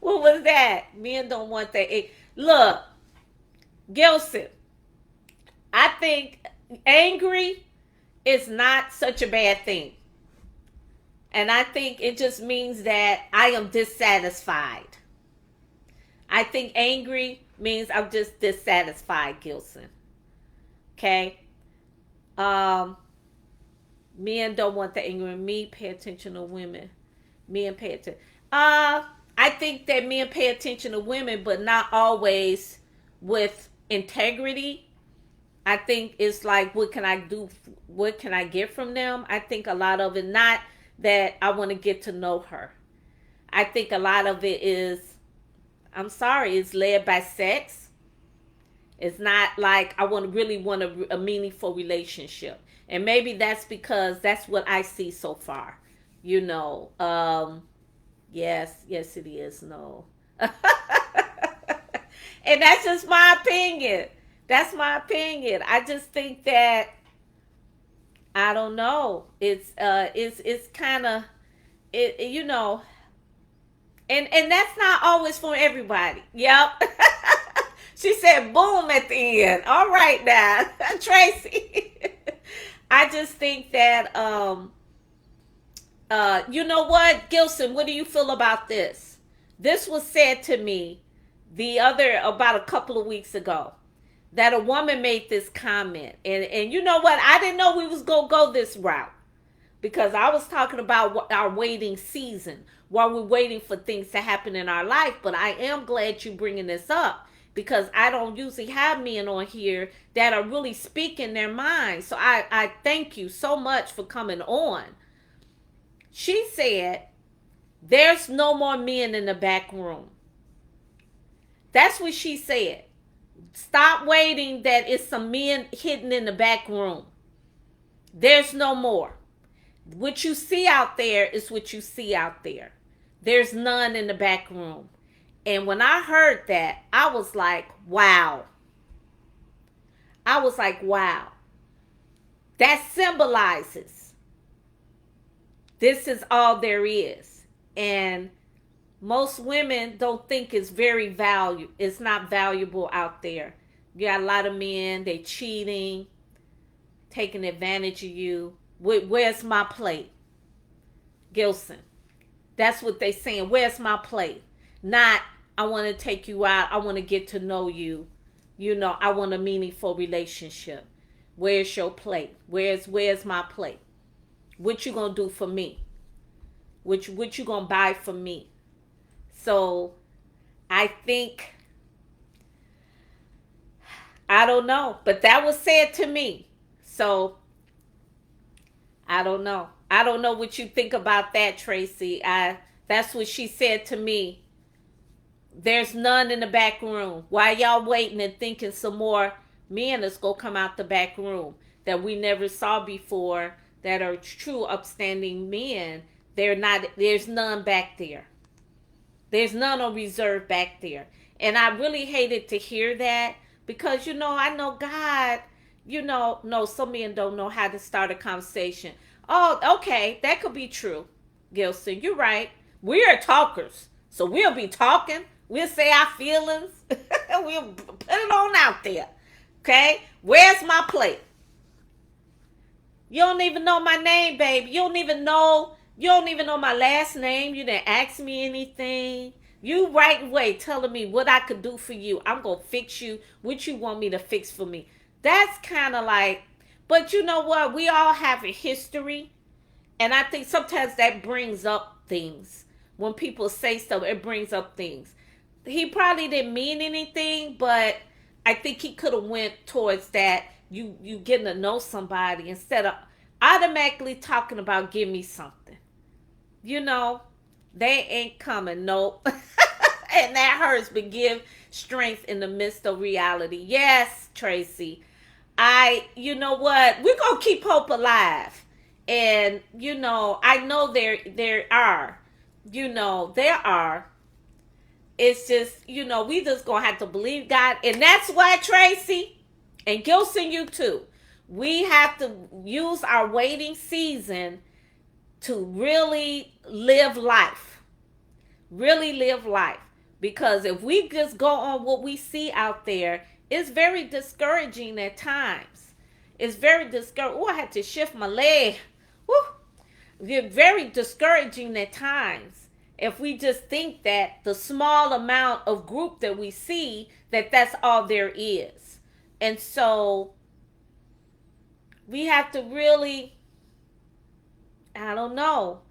What was that? Men don't want that. Look, Gilson, I think angry is not such a bad thing. And I think it just means that I am dissatisfied. I think angry means I'm just dissatisfied, Gilson. Okay? Men don't want the anger in me. Pay attention to women. Men pay attention. I think that men pay attention to women, but not always with integrity. I think it's like, what can I do? What can I get from them? I think a lot of it, not that I want to get to know her. I think a lot of it is, I'm sorry, it's led by sex. It's not like I really want a meaningful relationship. And maybe that's because that's what I see so far. Yes, it is. No. And that's just my opinion. That's my opinion. I just think that, I don't know. It's kind of, and that's not always for everybody. Yep. She said boom at the end. All right now, Tracy. I just think that you know what, Gilson, what do you feel about this? This was said to me about a couple of weeks ago, that a woman made this comment. And you know what? I didn't know we was going to go this route, because I was talking about our waiting season while we're waiting for things to happen in our life. But I am glad you bringing this up, because I don't usually have men on here that are really speaking their mind. So I thank you so much for coming on. She said, there's no more men in the back room. That's what she said. Stop waiting that it's some men hidden in the back room. There's no more. What you see out there is what you see out there. There's none in the back room. And when I heard that, I was like, wow. I was like, wow. That symbolizes this is all there is. And most women don't think it's it's not valuable out there. You got a lot of men, they cheating, taking advantage of you. Where's my plate? Gilson. That's what they saying. Where's my plate? Not, I want to take you out. I want to get to know you. I want a meaningful relationship. Where's your plate? Where's my plate? What you gonna do for me? What you gonna buy for me? So I think I don't know, but that was said to me. So I don't know. I don't know what you think about that, Tracy. I That's what she said to me. There's none in the back room. While y'all waiting and thinking some more men is gonna come out the back room that we never saw before that are true upstanding men. They're not. There's none back there. There's none on reserve back there. And I really hated to hear that because, I know God, no, some men don't know how to start a conversation. Oh, okay, that could be true, Gilson. You're right. We are talkers. So we'll be talking. We'll say our feelings. We'll put it on out there. Okay? Where's my plate? You don't even know my name, baby. You don't even know my last name. You didn't ask me anything. You right away telling me what I could do for you. I'm going to fix you what you want me to fix for me. That's kind of like, but you know what? We all have a history. And I think sometimes that brings up things. When people say stuff, it brings up things. He probably didn't mean anything, but I think he could have went towards that. You getting to know somebody instead of automatically talking about give me something. You know, they ain't coming. Nope. And that hurts, but give strength in the midst of reality. Yes, Tracy. You know what? We're going to keep hope alive. And, I know there are. There are. It's just, we just going to have to believe God. And that's why, Tracy, and Gilson, you too, we have to use our waiting season to really live life. Really live life. Because if we just go on what we see out there, it's very discouraging at times. It's very discouraging. Oh, I had to shift my leg. Woo. It's very discouraging at times if we just think that the small amount of group that we see, that's all there is. And so we have to really, I don't know.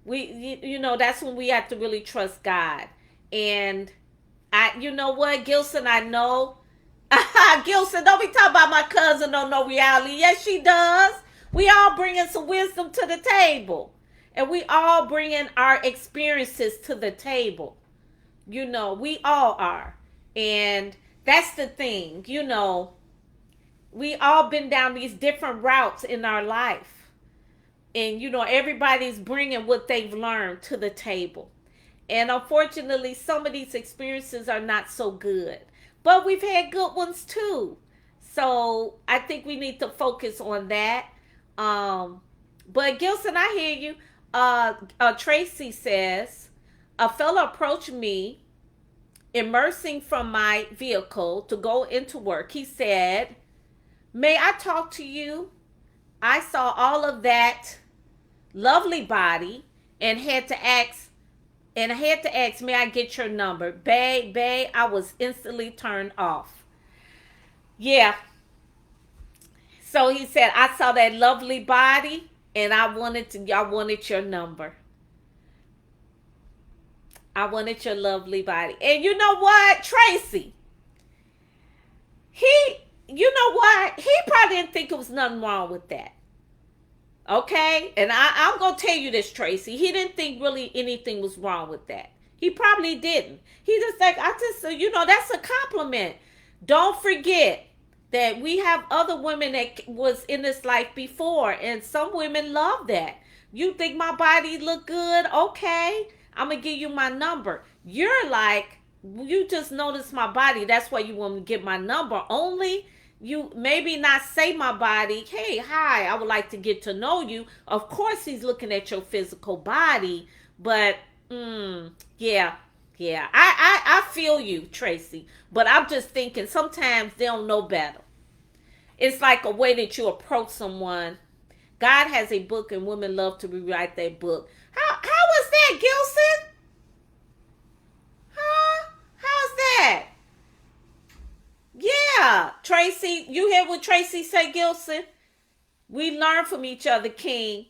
That's when we have to really trust God. And you know what, Gilson, I know. Gilson, don't be talking about my cousin don't know reality. Yes, she does. We all bringing some wisdom to the table. And we all bringing our experiences to the table. We all are. And that's the thing, we all been down these different routes in our life. And, everybody's bringing what they've learned to the table. And unfortunately, some of these experiences are not so good. But we've had good ones too. So I think we need to focus on that. But Gilson, I hear you. Tracy says, a fellow approached me emerging from my vehicle to go into work. He said, may I talk to you? I saw all of that lovely body and had to ask, may I get your number? Babe, I was instantly turned off. Yeah. So he said, I saw that lovely body and I wanted your number. I wanted your lovely body. And you know what, Tracy? You know what? He probably didn't think there was nothing wrong with that. Okay? And I'm going to tell you this, Tracy. He didn't think really anything was wrong with that. He probably didn't. He just like, that's a compliment. Don't forget that we have other women that was in this life before. And some women love that. You think my body look good? Okay. I'm going to give you my number. You're like, you just noticed my body. That's why you want to get my number. Only you maybe not say my body, hey, hi, I would like to get to know you. Of course he's looking at your physical body, but yeah. I feel you, Tracy. But I'm just thinking sometimes they don't know better. It's like a way that you approach someone. God has a book and women love to rewrite that book. How was that, Gilson? Huh? How's that? Yeah, Tracy, you hear what Tracy said, Gilson? We learn from each other, King.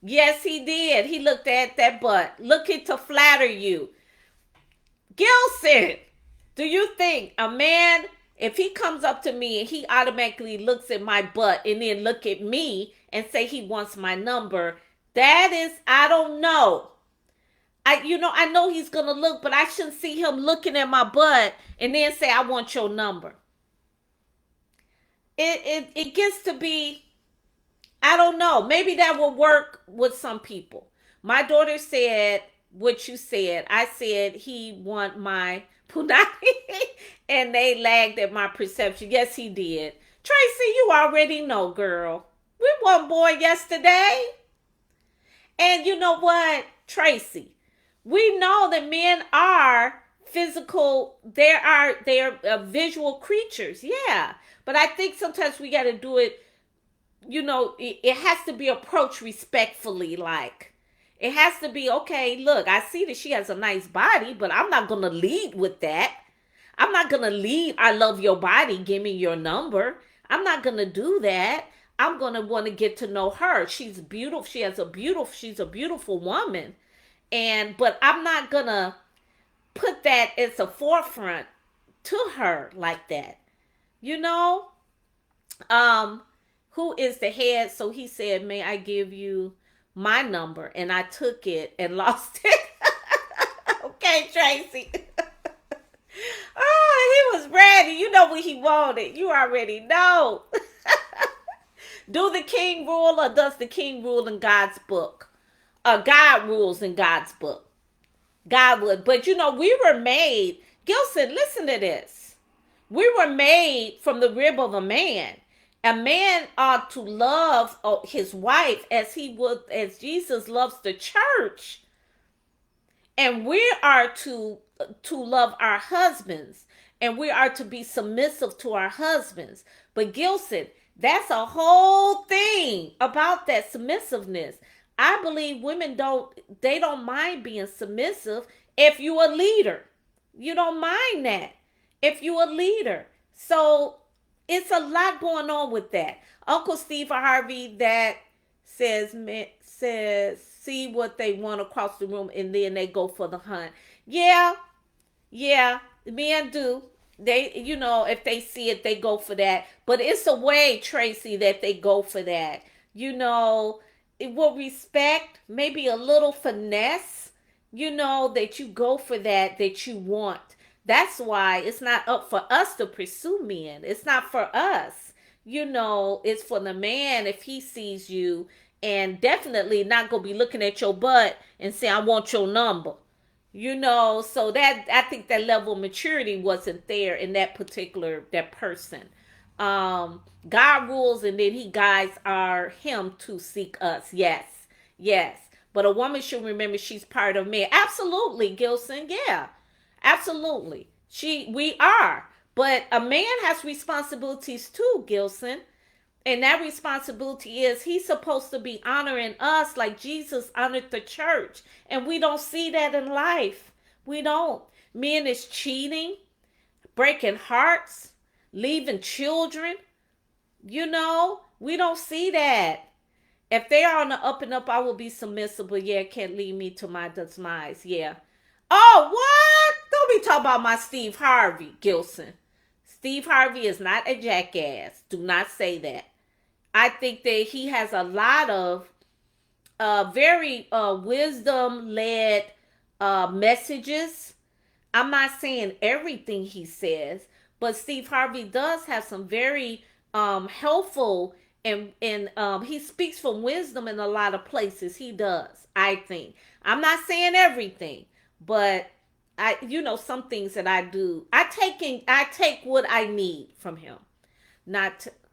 Yes, he did. He looked at that butt, looking to flatter you. Gilson, do you think a man If he comes up to me and he automatically looks at my butt and then look at me and say he wants my number, that is, I don't know. I know he's gonna look, but I shouldn't see him looking at my butt and then say I want your number. It gets to be, I don't know. Maybe that will work with some people. My daughter said what you said. I said he want my punani, and they lagged at my perception. Yes, he did. Tracy, you already know, girl. We won boy yesterday. And you know what, Tracy? We know that men are physical. They're visual creatures. Yeah, but I think sometimes we got to do it. It has to be approached respectfully. Like, it has to be, okay, look, I see that she has a nice body, but I'm not going to lead with that. I'm not going to lead, I love your body, give me your number. I'm not going to do that. I'm going to want to get to know her. She's beautiful. She's a beautiful woman. But I'm not going to put that as a forefront to her like that. You know? Who is the head? So he said, may I give you my number? And I took it and lost it. Okay, Tracy. Oh, he was ready. You know what he wanted. You already know. Do the king rule, or does the king rule in God's book? God rules in God's book. God would. But we were made. Gilson, listen to this. We were made from the rib of a man. A man ought to love his wife as Jesus loves the church. And we are to love our husbands. And we are to be submissive to our husbands. But Gilson, that's a whole thing about that submissiveness. I believe women don't mind being submissive if you're a leader. You don't mind that if you're a leader. So it's a lot going on with that. Uncle Steve Harvey that says see what they want across the room and then they go for the hunt. Yeah, men do. They, if they see it, they go for that. But it's a way, Tracy, that they go for that. It will respect, maybe a little finesse, that you go for that you want. That's why it's not up for us to pursue men. It's not for us. It's for the man if he sees you, and definitely not going to be looking at your butt and say, I want your number. So that, I think that level of maturity wasn't there in that person. God rules and then he guides him to seek us. Yes. But a woman should remember she's part of man. Absolutely, Gilson. Yeah, absolutely. We are. But a man has responsibilities too, Gilson. And that responsibility is he's supposed to be honoring us like Jesus honored the church. And we don't see that in life. We don't. Men is cheating, breaking hearts, leaving children. We don't see that. If they are on the up and up, I will be submissive, but can't lead me to my demise. Yeah. Oh, what? Don't be talking about my Steve Harvey, Gilson. Steve Harvey is not a jackass. Do not say that. I think that he has a lot of very wisdom-led messages. I'm not saying everything he says, but Steve Harvey does have some very helpful and he speaks from wisdom in a lot of places. He does, I think. I'm not saying everything, but some things that I do, I take what I need from him.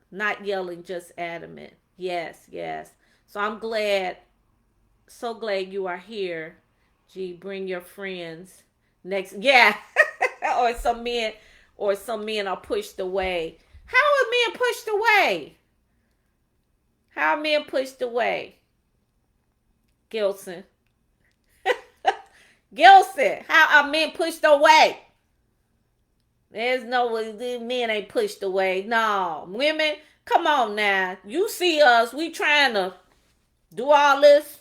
Not yelling, just adamant. Yes. So I'm so glad you are here. Gee, bring your friends next. Yeah. or some men are pushed away. How are men pushed away? How are men pushed away? Gilson. Gilson, how are men pushed away? There's no way men ain't pushed away. No. Women, come on now. You see us, we trying to do all this.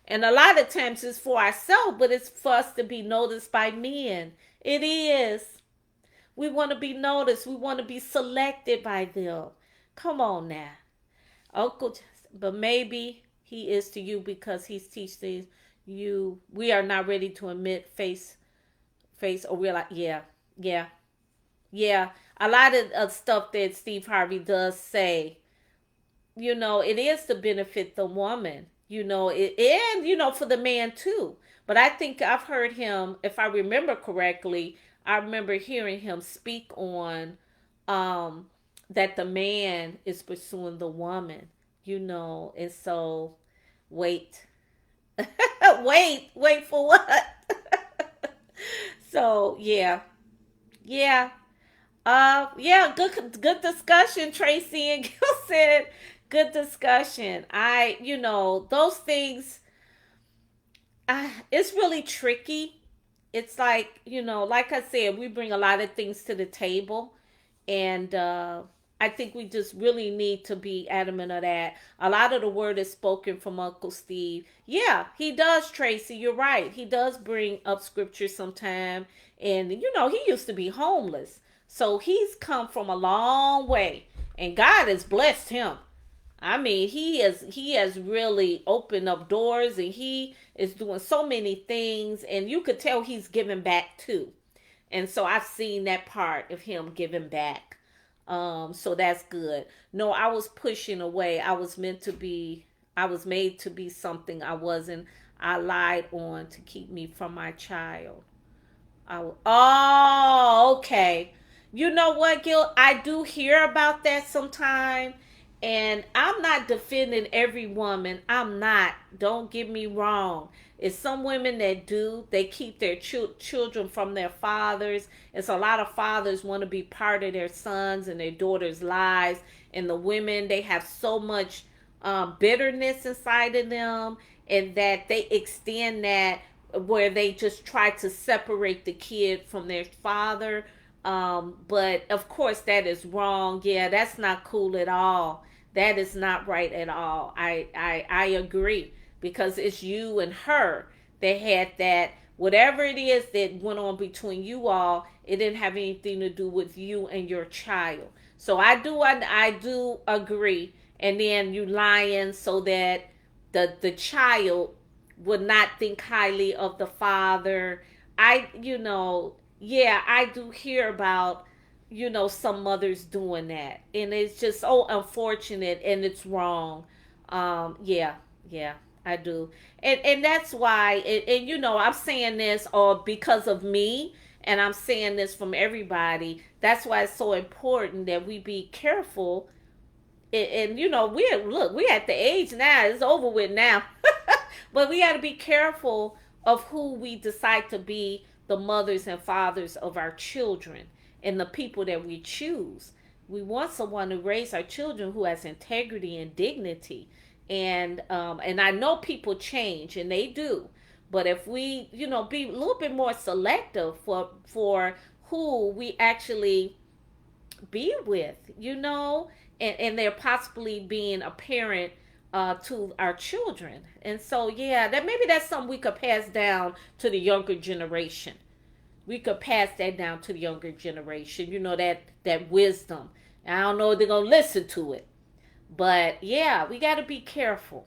And a lot of times it's for ourselves, but it's for us to be noticed by men. It is. We want to be noticed. We want to be selected by them. Come on now. Uncle, but maybe he is to you because he's teaching you. We are not ready to admit face, or we're like, yeah, yeah, yeah. A lot of stuff that Steve Harvey does say, it is to benefit the woman, and, for the man too. But I think I've heard him, if I remember correctly, I remember hearing him speak on um, that the man is pursuing the woman, and so wait, wait for what? So, yeah, yeah. Yeah, good discussion, Tracy and Gil said. Good discussion. Those things. It's really tricky. It's like, like I said, we bring a lot of things to the table, and I think we just really need to be adamant of that. A lot of the word is spoken from Uncle Steve. Yeah, he does, Tracy. You're right. He does bring up scripture sometime, and he used to be homeless, so he's come from a long way, and God has blessed him. I mean, he has really opened up doors, and he is doing so many things, and you could tell he's giving back too. And so I've seen that part of him giving back. So that's good. No, I was pushing away. I was made to be something I wasn't. I lied on to keep me from my child. Oh, okay. You know what, Gil? I do hear about that sometime, and I'm not defending every woman. I'm not. Don't get me wrong. It's some women that do. They keep their children from their fathers. It's a lot of fathers want to be part of their sons and their daughters' lives, and the women, they have so much bitterness inside of them, and that they extend that where they just try to separate the kid from their father. But of course, that is wrong. Yeah, that's not cool at all. That is not right at all. I agree, because it's you and her that had that. Whatever it is that went on between you all, it didn't have anything to do with you and your child. So I do agree. And then you lying so that the child would not think highly of the father. Yeah, I do hear about, some mothers doing that. And it's just so unfortunate, and it's wrong. Yeah, yeah, I do. And that's why, and I'm saying this all because of me, and I'm saying this from everybody. That's why it's so important that we be careful. And we're at the age now, it's over with now. But we got to be careful of who we decide to be the mothers and fathers of our children, and the people that we choose. We want someone to raise our children who has integrity and dignity. And I know people change, and they do. But if we, be a little bit more selective for who we actually be with, and they're possibly being a parent to our children. And so, yeah, that maybe that's something we could pass down to the younger generation. We could pass that down to the younger generation. That wisdom. I don't know if they're gonna listen to it, but yeah, we got to be careful.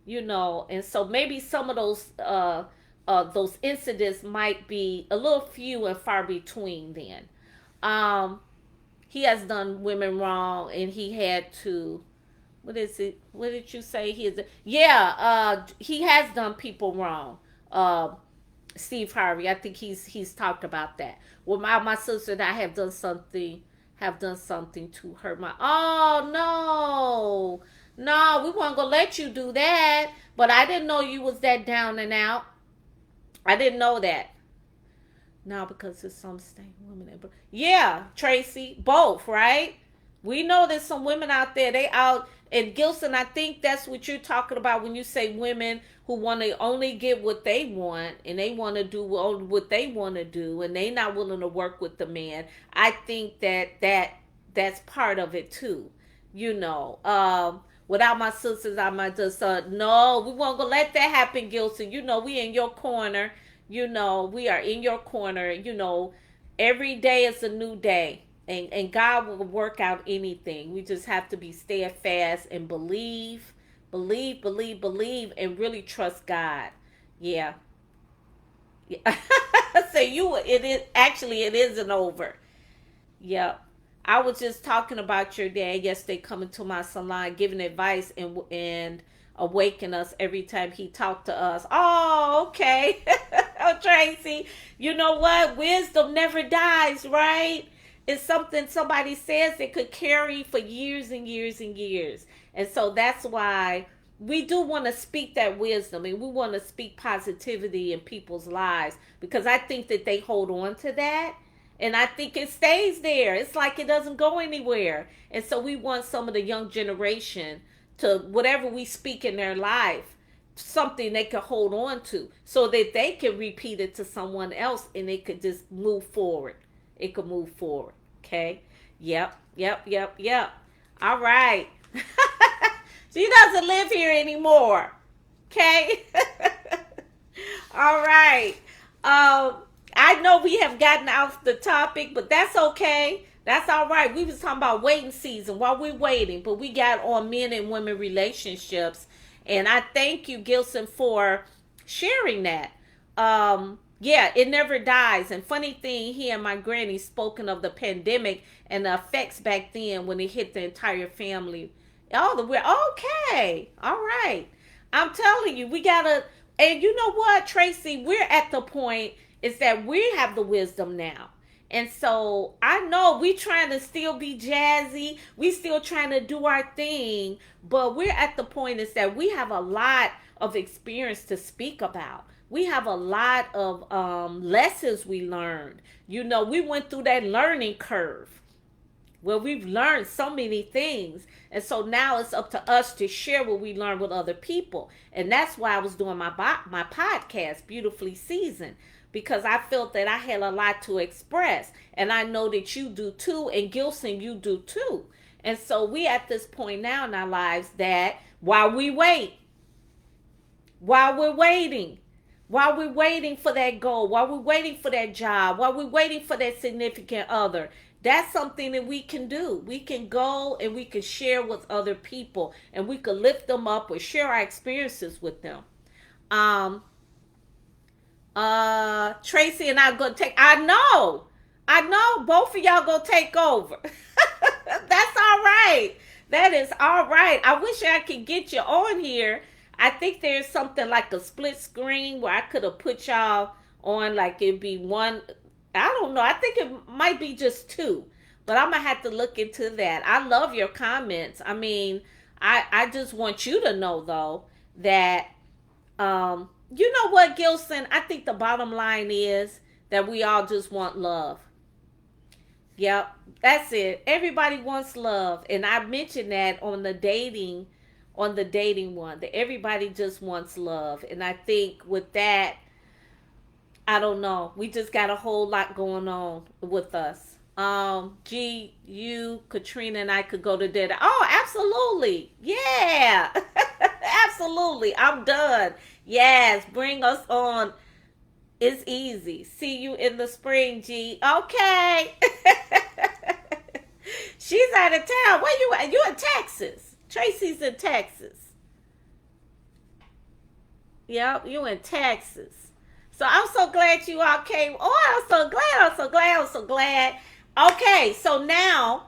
And so maybe some of those incidents might be a little few and far between. Then, he has done women wrong, and he had to. What is it? What did you say? He has done people wrong. Steve Harvey, I think he's talked about that. Well, my sister and I have done something to hurt my. Oh no, no, we weren't gonna let you do that. But I didn't know you was that down and out. I didn't know that. No, because there's some staying women. Yeah, Tracy, both, right? We know there's some women out there. They out. And Gilson, I think that's what you're talking about when you say women who want to only get what they want, and they want to do what they want to do, and they not willing to work with the man. I think that's part of it too. Without my sisters, I might just no, we won't gonna let that happen, Gilson. We in your corner. We are in your corner. Every day is a new day. And God will work out anything. We just have to be steadfast and believe, and really trust God. Yeah. Yeah. So it is actually, it isn't over. Yep. I was just talking about your dad yesterday, coming to my salon, giving advice and awaken us every time he talked to us. Oh, okay. Oh, Tracy, you know what? Wisdom never dies, right? It's something somebody says it could carry for years and years and years. And so that's why we do want to speak that wisdom, and we want to speak positivity in people's lives, because I think that they hold on to that, and I think it stays there. It's like it doesn't go anywhere. And so we want some of the young generation to, whatever we speak in their life, something they can hold on to, so that they can repeat it to someone else, and it could just move forward. It could move forward. Okay. Yep. All right. She doesn't live here anymore. Okay. All right. I know we have gotten off the topic, but that's okay. That's all right. We was talking about waiting season while we're waiting, but we got on men and women relationships, and I thank you, Gilson, for sharing that. Yeah, it never dies. And funny thing, he and my granny spoken of the pandemic and the effects back then when it hit the entire family. All the way. Okay, all right. I'm telling you, we gotta. And you know what, Tracy? We're at the point is that we have the wisdom now. And so I know we trying to still be jazzy. We still trying to do our thing. But we're at the point is that we have a lot of experience to speak about. We have a lot of lessons we learned. You know, we went through that learning curve where we've learned so many things. And so now it's up to us to share what we learned with other people. And that's why I was doing my podcast, Beautifully Seasoned, because I felt that I had a lot to express. And I know that you do too. And Gilson, you do too. And so we at this point now in our lives that while we wait, while we're waiting, while we're waiting for that goal, while we're waiting for that job, while we're waiting for that significant other, that's something that we can do. We can go and we can share with other people, and we can lift them up or share our experiences with them. Um, Tracy and I are gonna take. I know, both of y'all gonna take over. That's all right. That is all right. I wish I could get you on here. I think there's something like a split screen where I could have put y'all on, like it'd be one. I don't know. I think it might be just two, but I'm gonna have to look into that. I love your comments. I mean, I just want you to know though that you know what, Gilson? I think the bottom line is that we all just want love. Yep, that's it. Everybody wants love, and I mentioned that on the dating one, that everybody just wants love, and I think with that, I don't know. We just got a whole lot going on with us. You, Katrina, and I could go to dinner. Oh, absolutely. Yeah. Absolutely. I'm done. Yes. Bring us on. It's easy. See you in the spring, G. Okay. She's out of town. Where you at? You in Texas. Tracy's in Texas. Yep, you in Texas. So I'm so glad you all came. Oh, I'm so glad. Okay, so now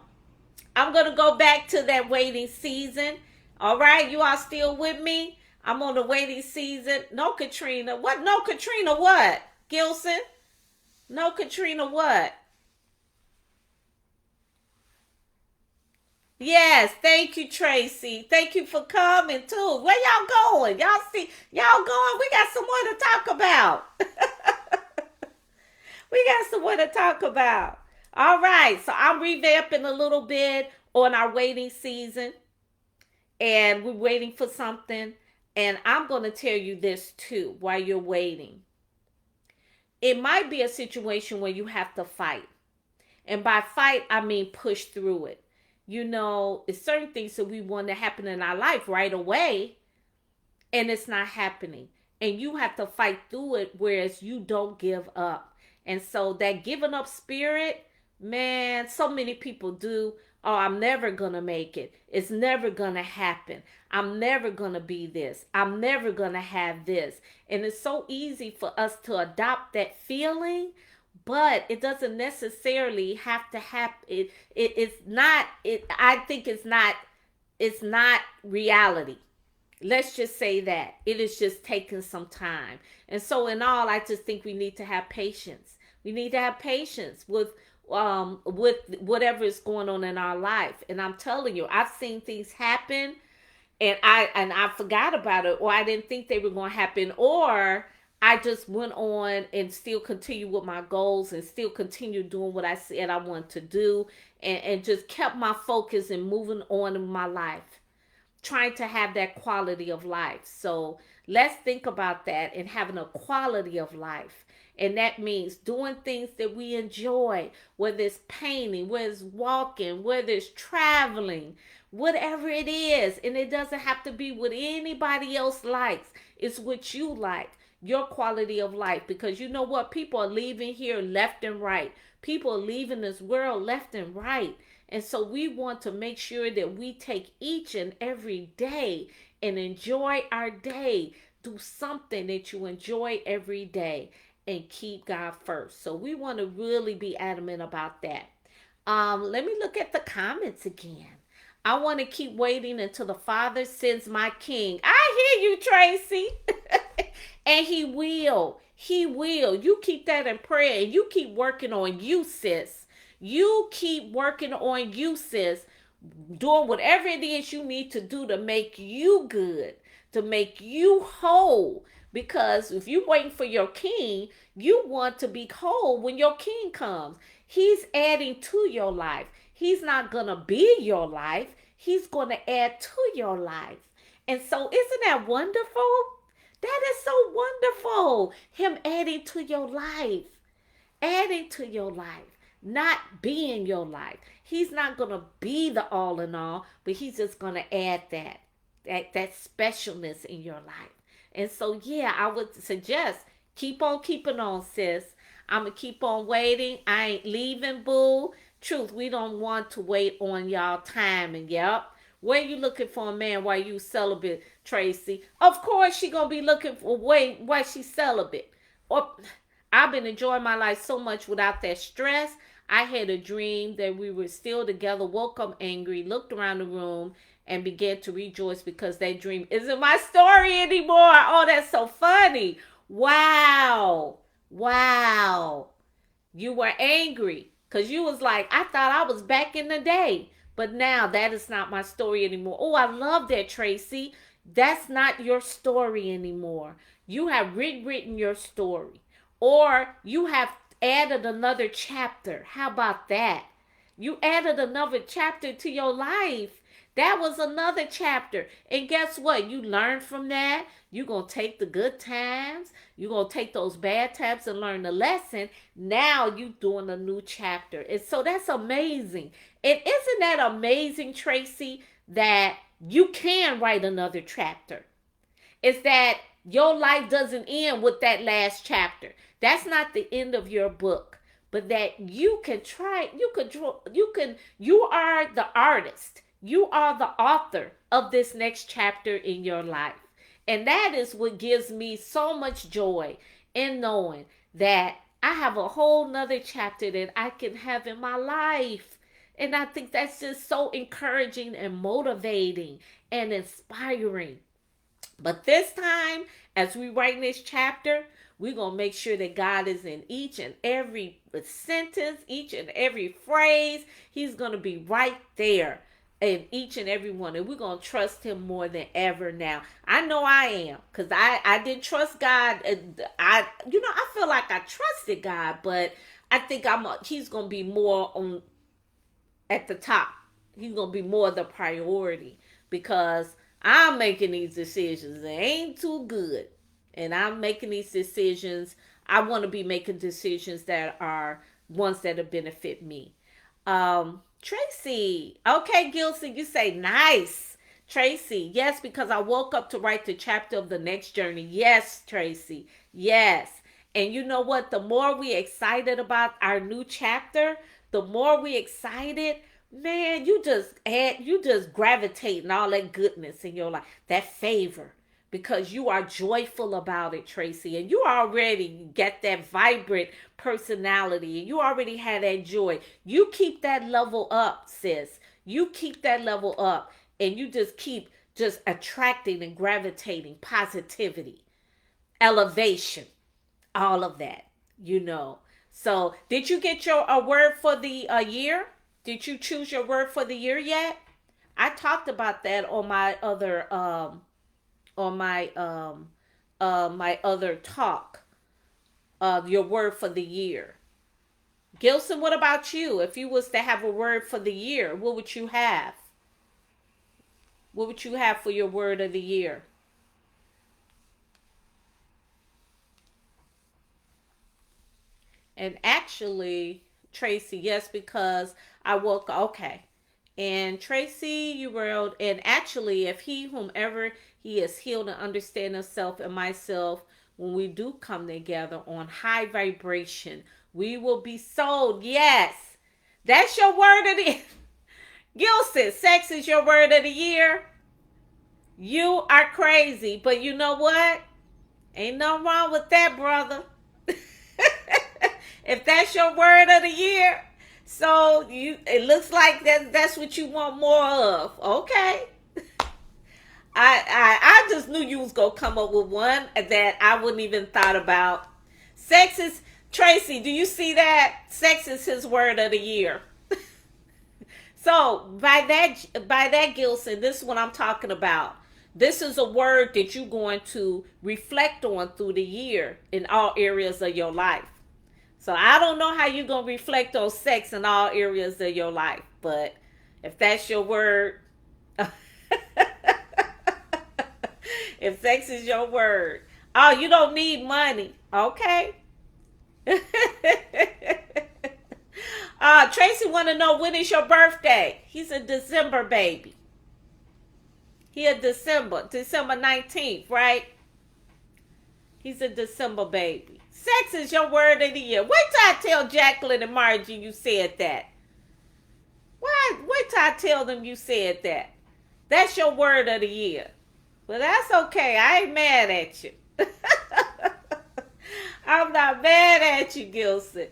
I'm going to go back to that waiting season. All right, you all still with me? I'm on the waiting season. No, Katrina. What? No, Katrina, what? Gilson? No, Katrina, what? Yes, thank you, Tracy. Thank you for coming too. Where y'all going? Y'all going? We got some more to talk about. We got some more to talk about. All right, so I'm revamping a little bit on our waiting season, and we're waiting for something. And I'm going to tell you this too while you're waiting. It might be a situation where you have to fight. And by fight, I mean push through it. You know, it's certain things that we want to happen in our life right away, and it's not happening. And you have to fight through it, whereas you don't give up. And so that giving up spirit, man, so many people do. Oh, I'm never going to make it. It's never going to happen. I'm never going to be this. I'm never going to have this. And it's so easy for us to adopt that feeling, but it doesn't necessarily have to happen. It's not, I think it's not reality. Let's just say that it is just taking some time. And so in all, I just think we need to have patience. We need to have patience with whatever is going on in our life. And I'm telling you, I've seen things happen, and I forgot about it, or I didn't think they were going to happen, or I just went on and still continue with my goals and still continue doing what I said I wanted to do, and just kept my focus and moving on in my life, trying to have that quality of life. So let's think about that and having a quality of life. And that means doing things that we enjoy, whether it's painting, whether it's walking, whether it's traveling, whatever it is. And it doesn't have to be what anybody else likes, it's what you like, your quality of life. Because you know what? People are leaving here left and right. People are leaving this world left and right. And so we want to make sure that we take each and every day and enjoy our day. Do something that you enjoy every day and keep God first. So we want to really be adamant about that. Let me look at the comments again. I want to keep waiting until the Father sends my King. I hear you, Tracy. And he will. He will. You keep that in prayer, and you keep working on you, sis. You keep working on you, sis. Doing whatever it is you need to do to make you good, to make you whole. Because if you're waiting for your king, you want to be whole when your king comes. He's adding to your life. He's not going to be your life. He's going to add to your life. And so isn't that wonderful? That is so wonderful. Him adding to your life. Adding to your life. Not being your life. He's not going to be the all in all, but he's just going to add that specialness in your life. And so, yeah, I would suggest keep on keeping on, sis. I'm going to keep on waiting. I ain't leaving, boo. Truth, we don't want to wait on y'all timing. Yep. Where you looking for a man while you celibate, Tracy? Of course she going to be looking for why she celibate. Or I've been enjoying my life so much without that stress. I had a dream that we were still together, woke up angry, looked around the room, and began to rejoice because that dream isn't my story anymore. Oh, that's so funny. Wow. Wow. You were angry because you was like, I thought I was back in the day. But now that is not my story anymore. Oh, I love that, Tracy. That's not your story anymore. You have rewritten your story. Or you have added another chapter. How about that? You added another chapter to your life. That was another chapter. And guess what? You learn from that. You're going to take the good times. You're going to take those bad times and learn the lesson. Now you're doing a new chapter. And so that's amazing. And isn't that amazing, Tracy, that you can write another chapter? It's that your life doesn't end with that last chapter. That's not the end of your book. But that you can try, you are the artist. You are the author of this next chapter in your life. And that is what gives me so much joy in knowing that I have a whole nother chapter that I can have in my life. And I think that's just so encouraging and motivating and inspiring. But this time, as we write this chapter, we're going to make sure that God is in each and every sentence, each and every phrase. He's going to be right there in each and every one. And we're going to trust him more than ever now. I know I am, because I didn't trust God. I feel like I trusted God, but I think he's going to be more on at the top. He's going to be more the priority, because I'm making these decisions. They ain't too good. And I'm making these decisions. I want to be making decisions that are ones that benefit me. Tracy. Okay, Gilson, you say nice. Tracy, yes, because I woke up to write the chapter of the next journey. Yes, Tracy. Yes. And you know what? The more we excited about our new chapter, the more we excited, man, you just gravitate and all that goodness in your life, that favor, because you are joyful about it, Tracy, and you already get that vibrant personality, and you already have that joy. You keep that level up, sis. You keep that level up, and you just keep just attracting and gravitating positivity, elevation, all of that, you know. So, did you get your a word for the year? Did you choose your word for the year yet? I talked about that on my other on my other talk. Your word for the year. Gilson, what about you? If you was to have a word for the year, what would you have? What would you have for your word of the year? And actually, Tracy, yes, because I woke, okay. And Tracy, you wrote, and actually, if he, whomever he is, healed and understand himself and myself, when we do come together on high vibration, we will be sold. Yes. That's your word of the Gilson, sex is your word of the year. You are crazy. But you know what? Ain't nothing wrong with that, brother. If that's your word of the year, so you it looks like that's what you want more of. Okay. I just knew you was gonna come up with one that I wouldn't even thought about. Sex is Tracy, do you see that? Sex is his word of the year. So by that Gilson, this is what I'm talking about. This is a word that you're going to reflect on through the year in all areas of your life. So I don't know how you're going to reflect on sex in all areas of your life, but if that's your word, if sex is your word, oh, you don't need money. Okay. Tracy want to know, when is your birthday? He's a December baby. He a December 19th, right? He's a December baby. Sex is your word of the year. Wait till I tell Jacqueline and Margie you said that. Why? Wait till I tell them you said that. That's your word of the year. Well, that's okay. I ain't mad at you. I'm not mad at you, Gilson.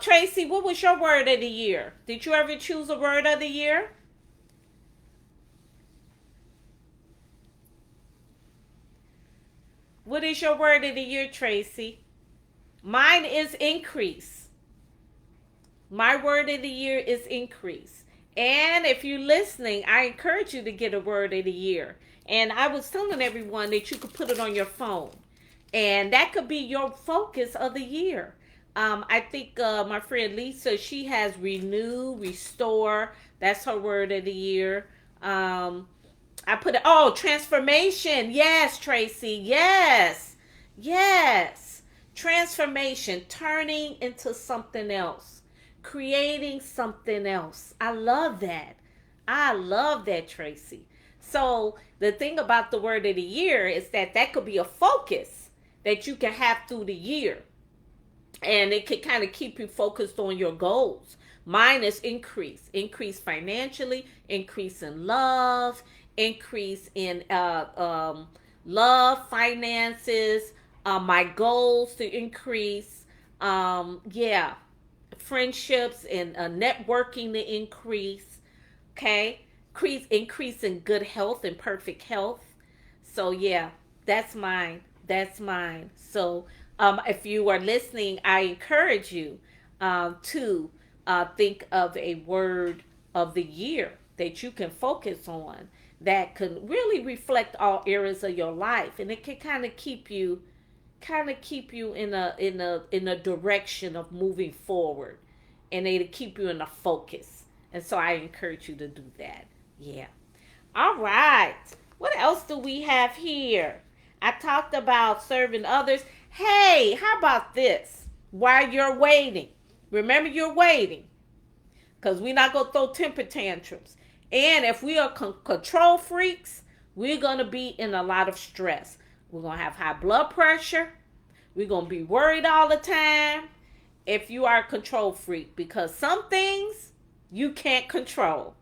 Tracy, what was your word of the year? Did you ever choose a word of the year? What is your word of the year, Tracy? Mine is increase. My word of the year is increase. And if you're listening, I encourage you to get a word of the year. And I was telling everyone that you could put it on your phone. And that could be your focus of the year. I think my friend Lisa, she has renew, restore. That's her word of the year. I put it, oh, transformation. Yes, Tracy. Yes. Yes. Transformation, turning into something else, creating something else. I love that. I love that, Tracy. So the thing about the word of the year is that could be a focus that you can have through the year. And it can kind of keep you focused on your goals. Mine is increase financially, increase in love, increase in love, finances, my goals to increase, yeah, friendships and networking to increase. Okay, increase in good health and perfect health. So yeah, that's mine. That's mine. So if you are listening, I encourage you to think of a word of the year that you can focus on that can really reflect all areas of your life, and it can kind of keep you in a direction of moving forward, and it'll keep you in a focus. And so I encourage you to do that. Yeah. All right. What else do we have here? I talked about serving others. Hey, how about this? While you're waiting, remember you're waiting, because we're not going to throw temper tantrums. And if we are control freaks, we're going to be in a lot of stress. We're going to have high blood pressure. We're going to be worried all the time if you are a control freak, because some things you can't control.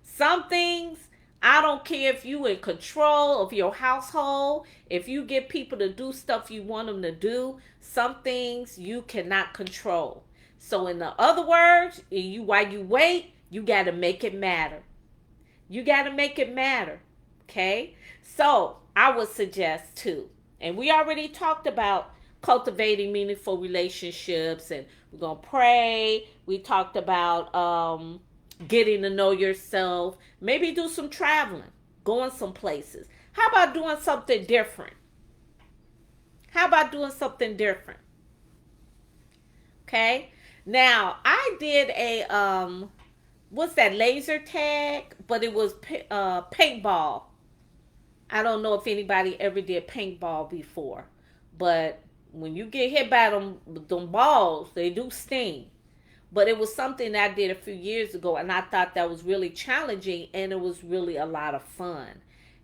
Some things, I don't care if you in control of your household, if you get people to do stuff you want them to do, some things you cannot control. So in the other words, while you wait, you got to make it matter. You got to make it matter. Okay? So I would suggest too, and we already talked about cultivating meaningful relationships, and we're going to pray. We talked about getting to know yourself. Maybe do some traveling, going some places. How about doing something different? How about doing something different? Okay? Now, I did a what's that, laser tag, but it was paintball. I don't know if anybody ever did paintball before, but when you get hit by them balls, they do sting. But it was something that I did a few years ago, and I thought that was really challenging, and it was really a lot of fun.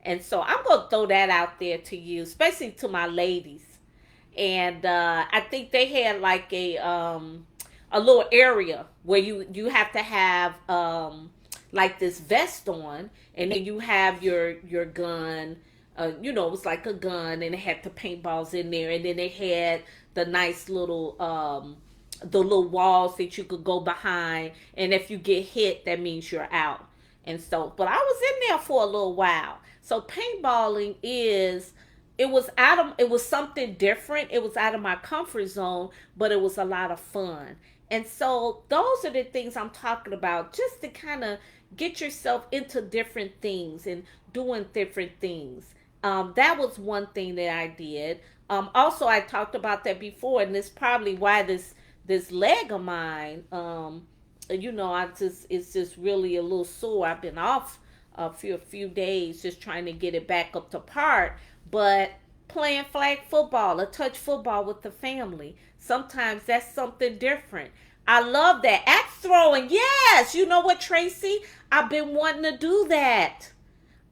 And so I'm going to throw that out there to you, especially to my ladies. And I think they had like a little area where you have to have like this vest on, and then you have your gun. It was like a gun, and it had the paintballs in there, and then it had the nice little the little walls that you could go behind, and if you get hit, that means you're out. And so, but I was in there for a little while. So paintballing it was something different. It was out of my comfort zone, but it was a lot of fun. And so those are the things I'm talking about, just to kind of get yourself into different things and doing different things. That was one thing that I did. Also, I talked about that before, and this is probably why this leg of mine, it's just really a little sore. I've been off for a few days just trying to get it back up to par. But playing flag football, a touch football with the family, sometimes that's something different. I love that. Axe throwing, yes. You know what, Tracy? I've been wanting to do that.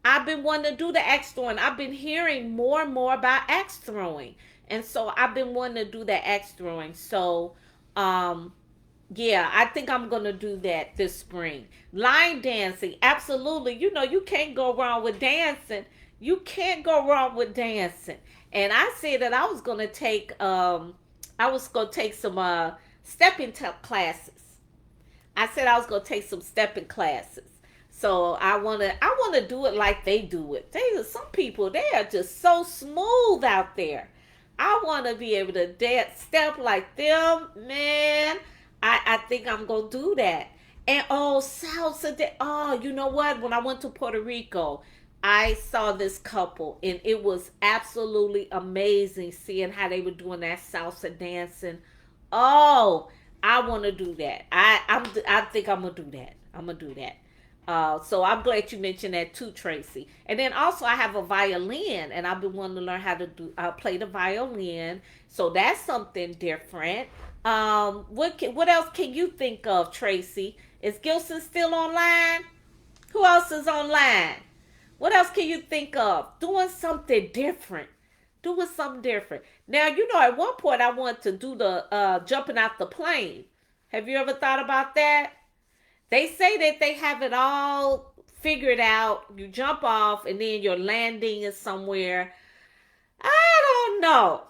I've been wanting to do the axe throwing. I've been hearing more and more about axe throwing. And so I've been wanting to do that axe throwing. So, yeah, I think I'm going to do that this spring. Line dancing, absolutely. You can't go wrong with dancing. You can't go wrong with dancing. And I said that I was going to take some stepping classes. I said I was going to take some stepping classes. So I want to do it like they do it. Some people, they are just so smooth out there. I want to be able to dance, step like them, man. I think I'm going to do that. And salsa. You know what? When I went to Puerto Rico, I saw this couple, and it was absolutely amazing seeing how they were doing that salsa dancing. Oh, I want to do that. I think I'm gonna do that. I'm gonna do that. So I'm glad you mentioned that too, Tracy. And then also I have a violin, and I've been wanting to learn how to play the violin. So that's something different. What else can you think of, Tracy? Is Gilson still online? Who else is online? What else can you think of? Doing something different. Doing something different. Now, at one point I wanted to do the jumping out the plane. Have you ever thought about that? They say that they have it all figured out. You jump off, and then your landing is somewhere. I don't know.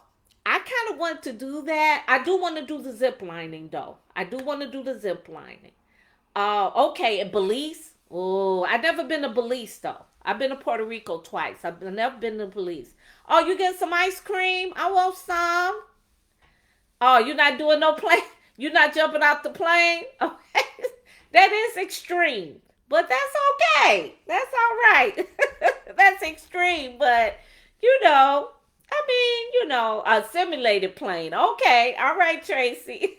I kind of want to do that. I do want to do the zip lining, though. I do want to do the zip lining. Okay, and Belize. Oh, I've never been to Belize, though. I've been to Puerto Rico twice. I've never been to Belize. Oh, you getting some ice cream? I want some. Oh, you're not doing no plane? You're not jumping out the plane? Okay. That is extreme. But that's okay. That's all right. That's extreme. But, a simulated plane. Okay. All right, Tracy.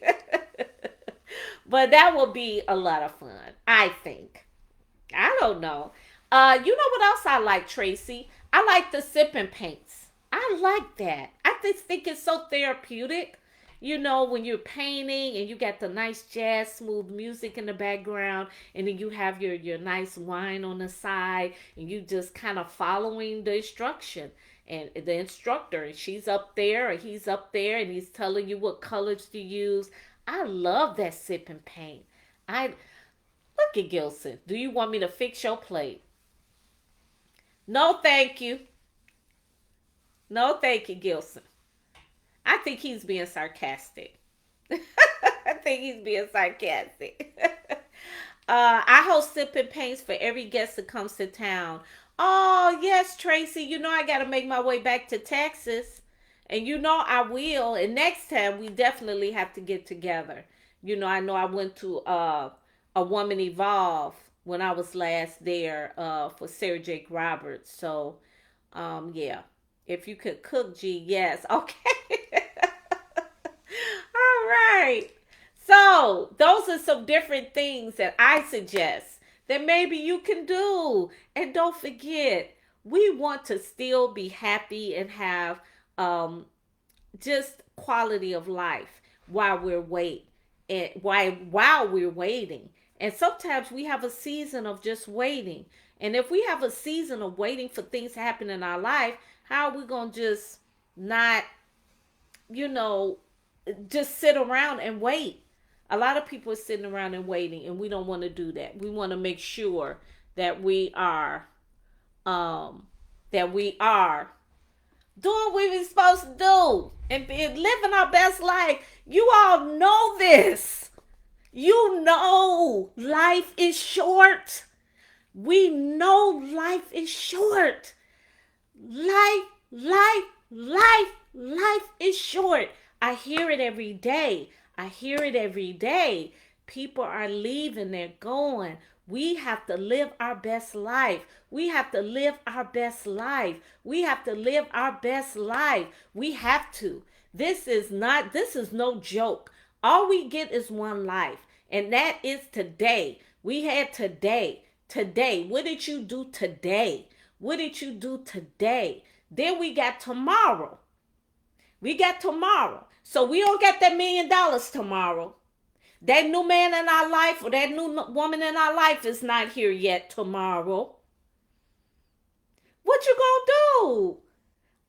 But that will be a lot of fun, I think. I don't know. You know what else I like, Tracy? I like the sipping paints. I like that. I just think it's so therapeutic. When you're painting and you got the nice jazz smooth music in the background, and then you have your nice wine on the side, and you just kind of following the instruction. and the instructor, and she's up there or he's up there and he's telling you what colors to use. I love that sipping paint. I Look at Gilson. Do you want me to fix your plate? No, thank you. No, thank you, Gilson. I think he's being sarcastic. I think he's being sarcastic. I host sipping paints for every guest that comes to town. Oh, yes, Tracy. You know I got to make my way back to Texas. And you know I will. And next time we definitely have to get together. I know I went to a Woman Evolve when I was last there for Sarah Jake Roberts. So, yeah. If you could cook, G, yes. Okay. All right. So, those are some different things that I suggest that maybe you can do. And don't forget, we want to still be happy and have just quality of life while we're waiting. And sometimes we have a season of just waiting. And if we have a season of waiting for things to happen in our life, how are we going to just not, just sit around and wait? A lot of people are sitting around and waiting, and we don't want to do that. We want to make sure that we are doing what we're supposed to do and living our best life. You all know this. You know life is short. We know life is short. Life is short. I hear it every day. People are leaving, they're going. We have to live our best life. We have to. This is no joke. All we get is one life, and that is today. We had today. What did you do today? Then we got tomorrow. So we don't get that $1 million tomorrow. That new man in our life or that new woman in our life is not here yet tomorrow. What you gonna do?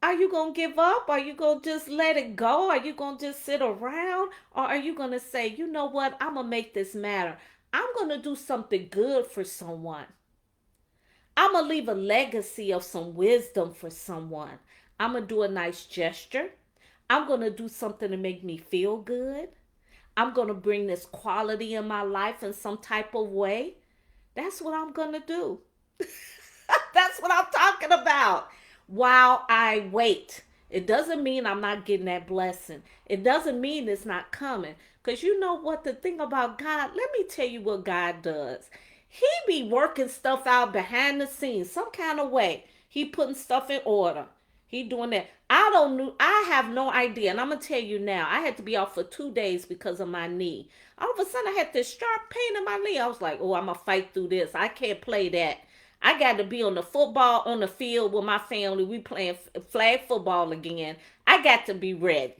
Are you gonna give up? Are you gonna just let it go? Are you gonna just sit around? Or are you gonna say, you know what? I'm gonna make this matter. I'm gonna do something good for someone. I'm gonna leave a legacy of some wisdom for someone. I'm gonna do a nice gesture. I'm gonna do something to make me feel good. I'm going to bring this quality in my life in some type of way. That's what I'm going to do. That's what I'm talking about. While I wait. It doesn't mean I'm not getting that blessing. It doesn't mean it's not coming. Because you know what? The thing about God, let me tell you what God does. He be working stuff out behind the scenes some kind of way. He putting stuff in order. He doing that. I have no idea. And I'm going to tell you now, I had to be off for 2 days because of my knee. All of a sudden, I had this sharp pain in my knee. I was like, oh, I'm going to fight through this. I can't play that. I got to be on the field with my family. We playing flag football again. I got to be ready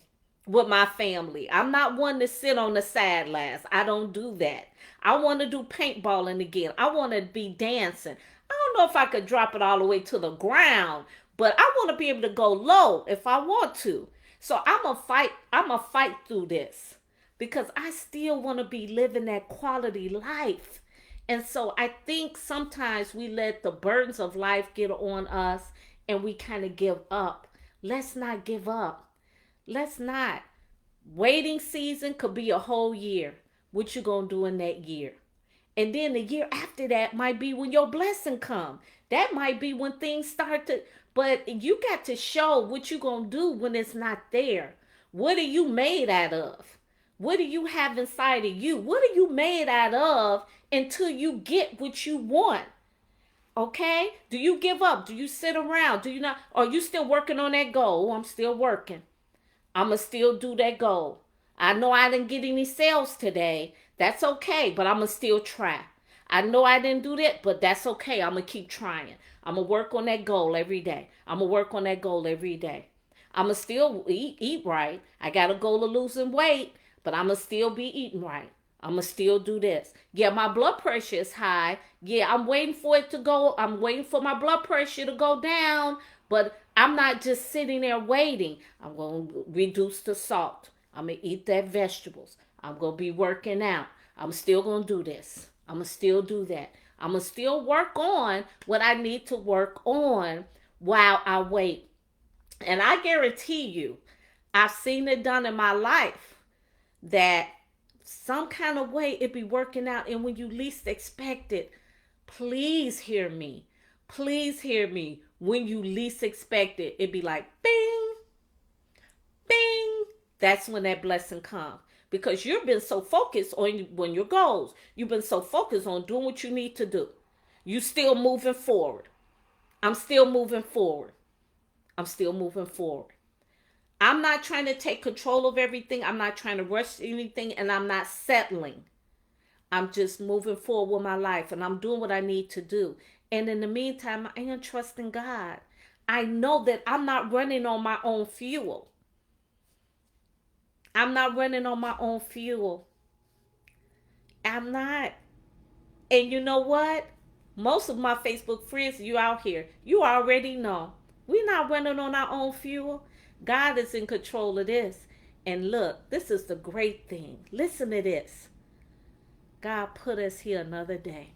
with my family. I'm not one to sit on the sidelines. I don't do that. I want to do paintballing again. I want to be dancing. I don't know if I could drop it all the way to the ground, but I want to be able to go low if I want to. So I'm going to fight through this because I still want to be living that quality life. And so I think sometimes we let the burdens of life get on us and we kind of give up. Let's not give up. Let's not. Waiting season could be a whole year. What you going to do in that year? And then the year after that might be when your blessing come. That might be when things start to... But you got to show what you going to do when it's not there. What are you made out of? What do you have inside of you? What are you made out of until you get what you want? Okay? Do you give up? Do you sit around? Do you not? Are you still working on that goal? Oh, I'm still working. I'm going to still do that goal. I know I didn't get any sales today. That's okay, but I'm going to still try. I know I didn't do that, but that's okay. I'm going to keep trying. I'm going to work on that goal every day. I'm going to still eat right. I got a goal of losing weight, but I'm going to still be eating right. I'm going to still do this. Yeah, my blood pressure is high. Yeah, I'm waiting for it to go. I'm waiting for my blood pressure to go down, But I'm not just sitting there waiting. I'm going to reduce the salt. I'm going to eat that vegetables. I'm going to be working out. I'm still going to do this. I'm going to still do that. I'm going to still work on what I need to work on while I wait. And I guarantee you, I've seen it done in my life that some kind of way it be working out. And when you least expect it, please hear me. Please hear me. When you least expect it, it be like bing, bing. That's when that blessing comes. Because you've been so focused on your goals. You've been so focused on doing what you need to do. You still moving forward. I'm still moving forward. I'm still moving forward. I'm not trying to take control of everything. I'm not trying to rush anything, and I'm not settling. I'm just moving forward with my life, and I'm doing what I need to do. And in the meantime, I am trusting God. I know that I'm not running on my own fuel. I'm not running on my own fuel. I'm not. And you know what? Most of my Facebook friends, you out here, you already know. We're not running on our own fuel. God is in control of this. And look, this is the great thing. Listen to this. God put us here another day.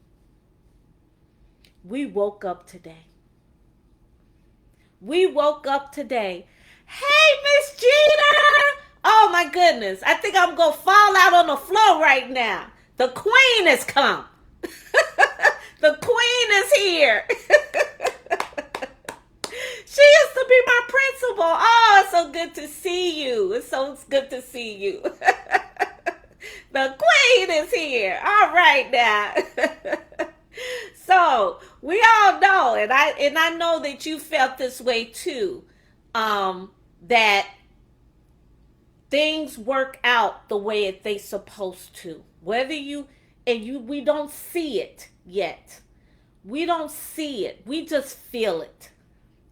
We woke up today. We woke up today. Hey, Miss Gina! Oh my goodness. I think I'm going to fall out on the floor right now. The queen has come. The queen is here. She used to be my principal. Oh, it's so good to see you. It's so good to see you. The queen is here. All right now. So we all know, and I know that you felt this way too, that things work out the way they supposed to. Whether we don't see it yet. We don't see it. We just feel it.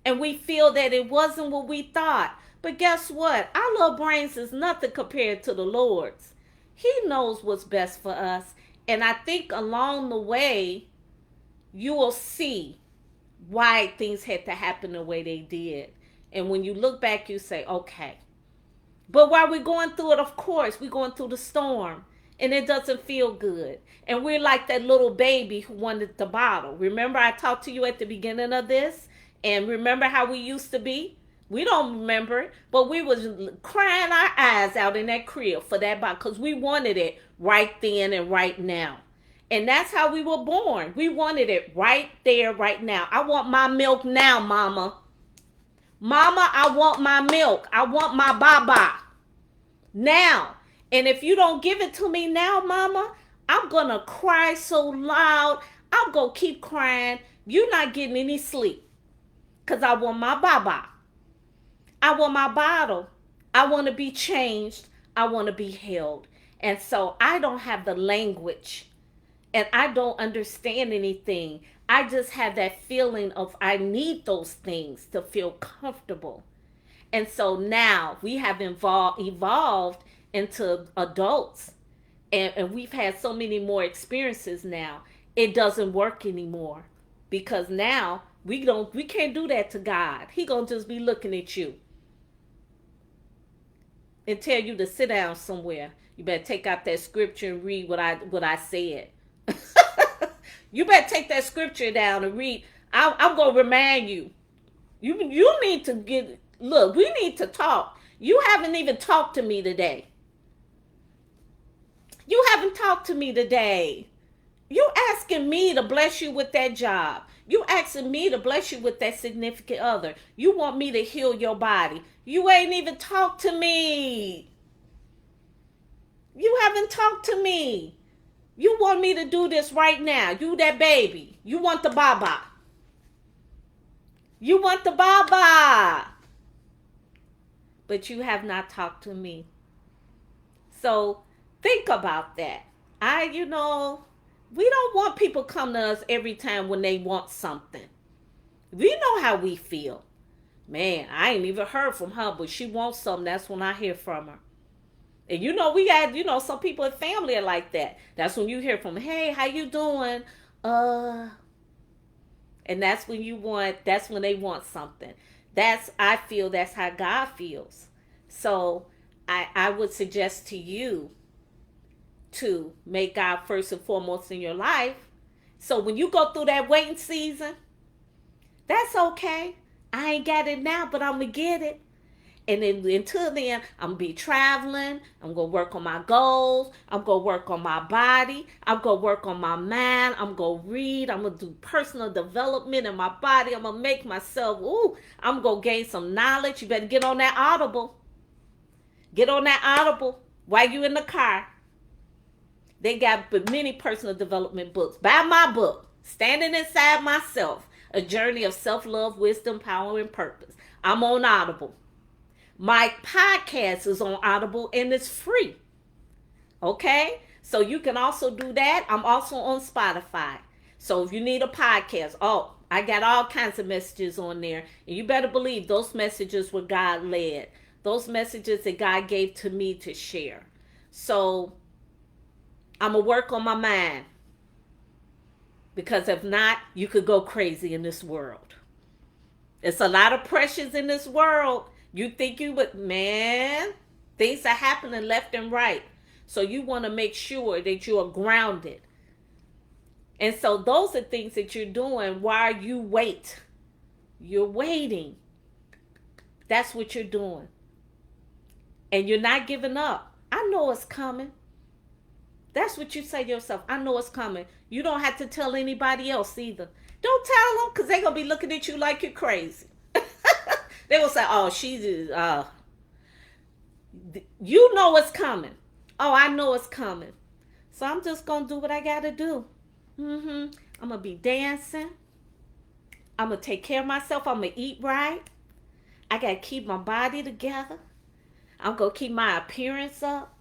And we feel that it wasn't what we thought. But guess what? Our little brains is nothing compared to the Lord's. He knows what's best for us. And I think along the way, you will see why things had to happen the way they did. And when you look back, you say, okay. But while we're going through it, of course, we're going through the storm. And it doesn't feel good. And we're like that little baby who wanted the bottle. Remember I talked to you at the beginning of this? And remember how we used to be? We don't remember it, but we was crying our eyes out in that crib for that bottle because we wanted it right then and right now. And that's how we were born. We wanted it right there, right now. I want my milk now, mama. Mama, I want my milk. I want my baba now. And if you don't give it to me now, mama, I'm going to cry so loud. I'm going to keep crying. You're not getting any sleep. Because I want my baba. I want my bottle. I want to be changed. I want to be held. And so I don't have the language. And I don't understand anything. I just have that feeling of I need those things to feel comfortable. And so now we have evolved into adults. And we've had so many more experiences now. It doesn't work anymore. Because now we can't do that to God. He gonna just be looking at you and tell you to sit down somewhere. You better take out that scripture and read what I said. You better take that scripture down and read. I'm gonna remind you. You need to look. We need to talk. You haven't even talked to me today. You haven't talked to me today. You asking me to bless you with that job. You asking me to bless you with that significant other. You want me to heal your body. You ain't even talked to me. You haven't talked to me. You want me to do this right now. You that baby. You want the baba. You want the baba. But you have not talked to me. So think about that. We don't want people come to us every time when they want something. We know how we feel. Man, I ain't even heard from her, but she wants something. That's when I hear from her. And we got, some people in family are like that. That's when you hear from, hey, how you doing? And that's when they want something. I feel that's how God feels. So I would suggest to you to make God first and foremost in your life. So when you go through that waiting season, that's okay. I ain't got it now, but I'm gonna get it. And then until then, I'm gonna be traveling. I'm gonna work on my goals. I'm gonna work on my body. I'm gonna work on my mind. I'm gonna read. I'm gonna do personal development in my body. I'm gonna make myself, I'm gonna gain some knowledge. You better get on that Audible. Get on that Audible while you in the car. They got many personal development books. Buy my book, Standing Inside Myself, A Journey of Self-Love, Wisdom, Power, and Purpose. I'm on Audible. My podcast is on Audible and it's free. Okay? So you can also do that. I'm also on Spotify. So if you need a podcast, I got all kinds of messages on there. And you better believe those messages were God led. Those messages that God gave to me to share. So I'm going to work on my mind. Because if not, you could go crazy in this world. It's a lot of pressures in this world. You think you would, man, things are happening left and right. So you want to make sure that you are grounded. And so those are things that you're doing while you wait. You're waiting. That's what you're doing. And you're not giving up. I know it's coming. That's what you say to yourself. I know it's coming. You don't have to tell anybody else either. Don't tell them because they're going to be looking at you like you're crazy. They will say, you know it's coming. Oh, I know it's coming. So I'm just going to do what I got to do. I'm going to be dancing. I'm going to take care of myself. I'm going to eat right. I got to keep my body together. I'm going to keep my appearance up.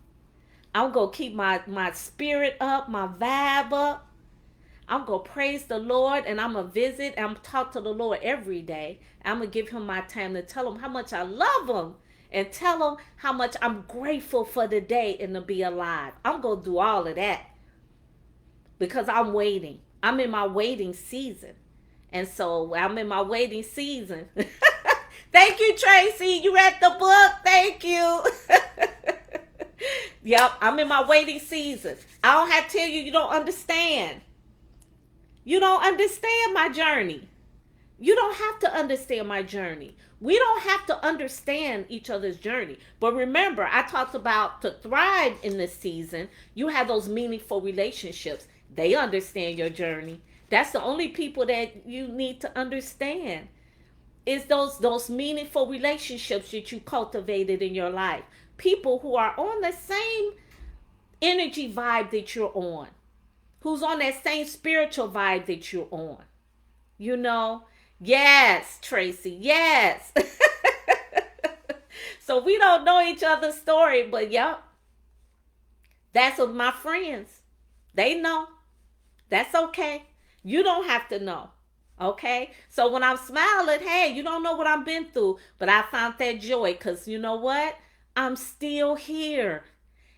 I'm going to keep my spirit up, my vibe up. I'm going to praise the Lord and I'm going to visit. I'm talk to the Lord every day. I'm going to give him my time to tell him how much I love him and tell him how much I'm grateful for the day and to be alive. I'm going to do all of that because I'm waiting. I'm in my waiting season. And so I'm in my waiting season. Thank you, Tracy. You read the book. Thank you. Yep, I'm in my waiting season. I don't have to tell you, you don't understand. You don't understand my journey. You don't have to understand my journey. We don't have to understand each other's journey. But remember, I talked about to thrive in this season, you have those meaningful relationships. They understand your journey. That's the only people that you need to understand. Is those meaningful relationships that you cultivated in your life. People who are on the same energy vibe that you're on. Who's on that same spiritual vibe that you're on. You know? Yes, Tracy, yes. So we don't know each other's story, but yep. That's with my friends. They know. That's okay. You don't have to know. Okay? So when I'm smiling, hey, you don't know what I've been through, but I found that joy because you know what? I'm still here.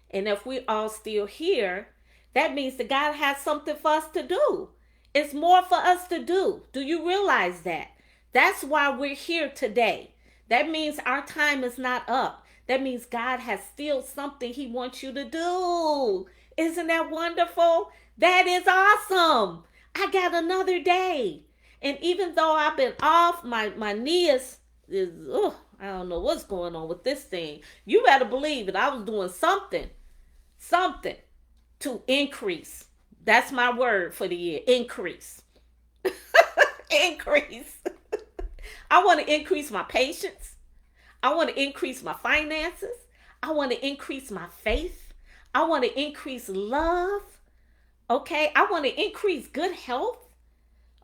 And if we all still here, that means that God has something for us to do. It's more for us to do. Do you realize that? That's why we're here today. That means our time is not up. That means God has still something he wants you to do. Isn't that wonderful? That is awesome. I got another day. And even though I've been off, my knee is I don't know what's going on with this thing. You better believe it. I was doing something to increase. That's my word for the year. Increase. Increase. I want to increase my patience. I want to increase my finances. I want to increase my faith. I want to increase love. Okay? I want to increase good health.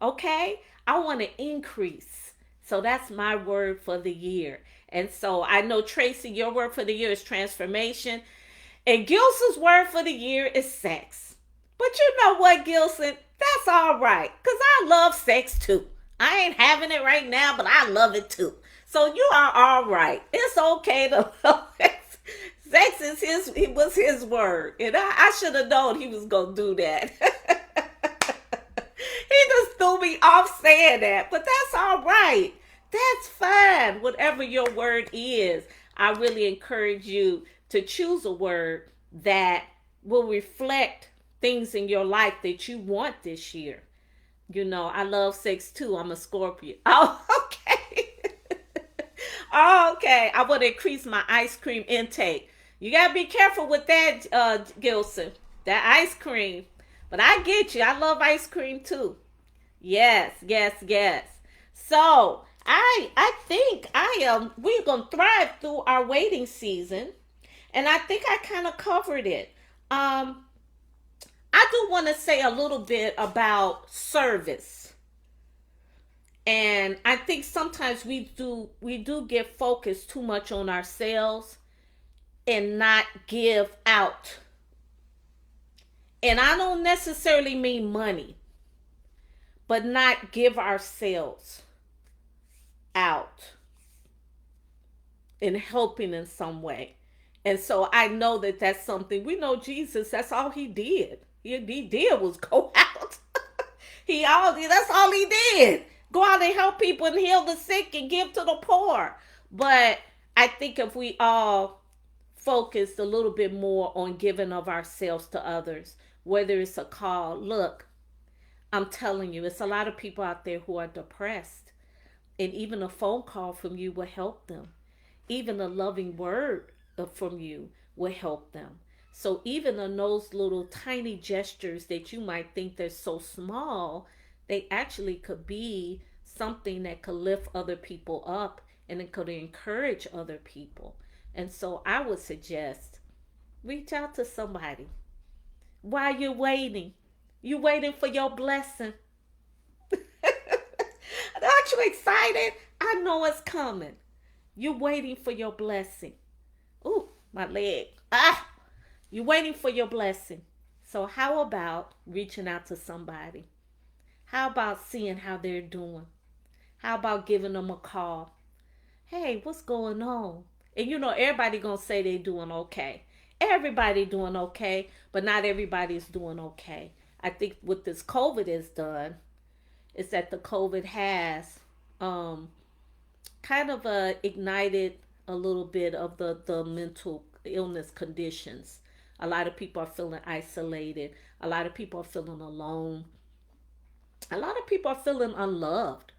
Okay? I want to increase. So that's my word for the year. And so I know, Tracy, your word for the year is transformation. And Gilson's word for the year is sex. But you know what, Gilson? That's all right. Because I love sex too. I ain't having it right now, but I love it too. So you are all right. It's okay to love sex. Sex was his word. And I should have known he was going to do that. He just threw me off saying that. But that's all right. That's fine. Whatever your word is, I really encourage you to choose a word that will reflect things in your life that you want this year. I love sex too. I'm a Scorpio. Oh, okay. Oh, okay. I want to increase my ice cream intake. You got to be careful with that, Gilson. That ice cream. But I get you. I love ice cream too. Yes, yes, yes. So I think I am we're gonna thrive through our waiting season. And I think I kind of covered it. Um, I do want to say a little bit about service. And I think sometimes we do get focused too much on ourselves and not give out. And I don't necessarily mean money, but not give ourselves out in helping in some way. And so I know that that's something we know. Jesus, that's all he did. He did was go out. That's all he did. Go out and help people and heal the sick and give to the poor. But I think if we all focused a little bit more on giving of ourselves to others, whether it's a call, look, I'm telling you, it's a lot of people out there who are depressed. And even a phone call from you will help them. Even a loving word from you will help them. So even in those little tiny gestures that you might think they're so small, they actually could be something that could lift other people up and it could encourage other people. And so I would suggest reach out to somebody while you're waiting. You're waiting for your blessing. Aren't you excited? I know it's coming. You're waiting for your blessing. Ooh, my leg. Ah, you're waiting for your blessing. So how about reaching out to somebody? How about seeing how they're doing? How about giving them a call? Hey, what's going on? And everybody gonna say they doing okay. Everybody doing okay, but not everybody's doing okay. I think what this COVID has done is that the COVID has um, kind of ignited a little bit of the mental illness conditions. A lot of people are feeling isolated. A lot of people are feeling alone. A lot of people are feeling unloved.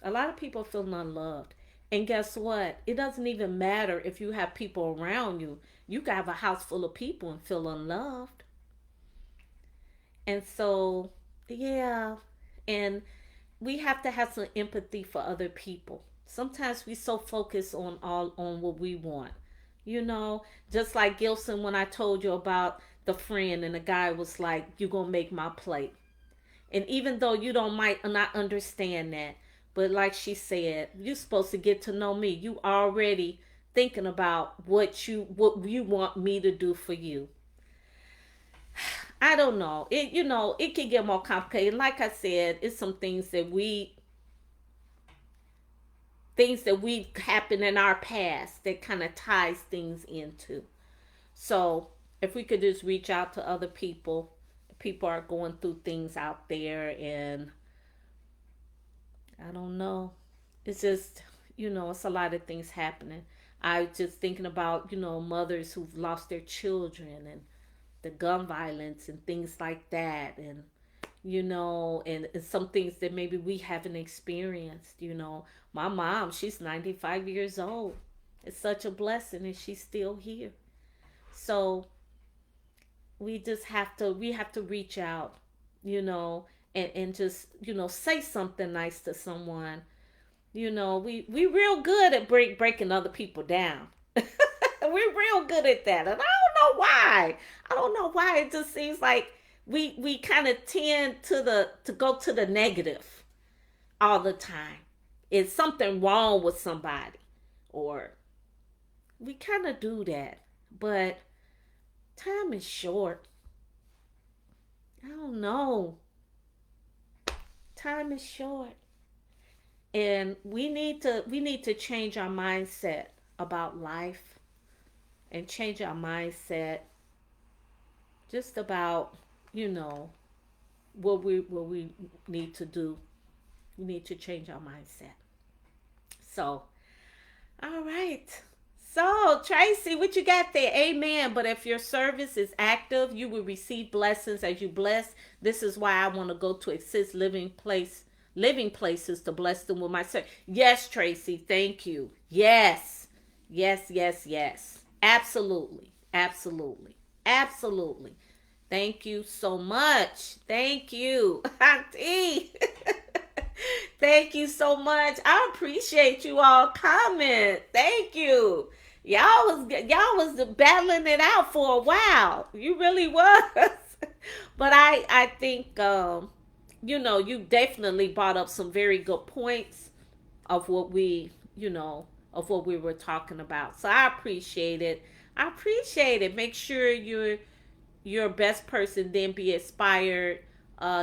A lot of people are feeling unloved. And guess what? It doesn't even matter if you have people around you. You can have a house full of people and feel unloved. And so, yeah. And we have to have some empathy for other people. Sometimes we so focused on what we want. Just like Gilson when I told you about the friend and the guy was like, "You gonna make my plate." And even though you don't might not understand that, but like she said, you're supposed to get to know me. You already thinking about what you want me to do for you. I don't know. It can get more complicated. Like I said, it's some things that we happen in our past that kind of ties things into. So if we could just reach out to other people, people are going through things out there, and I don't know. It's just it's a lot of things happening. I was just thinking about mothers who've lost their children and the gun violence and things like that, and some things that maybe we haven't experienced. My mom, she's 95 years old. It's such a blessing and she's still here. So we have to reach out, you know and just say something nice to someone. We real good at breaking other people down. We're real good at that, and I don't know why it just seems like we kind of tend to go to the negative all the time. Is something wrong with somebody, or we kind of do that, but time is short. I don't know. Time is short, and we need to change our mindset about life, and change our mindset just about what we need to do. We need to change our mindset. So, all right. So, Tracy, what you got there? Amen. But if your service is active, you will receive blessings as you bless. This is why I want to go to Assist living places to bless them with my service. Yes, Tracy, thank you. Yes. Yes, yes, yes. Absolutely. Absolutely. Absolutely. Thank you so much. Thank you, Auntie. Thank you so much. I appreciate you all comment. Thank you. Y'all was battling it out for a while. You really was. But I think you definitely brought up some very good points of what we were talking about. So I appreciate it. I appreciate it. Make sure you're your best person, then be inspired.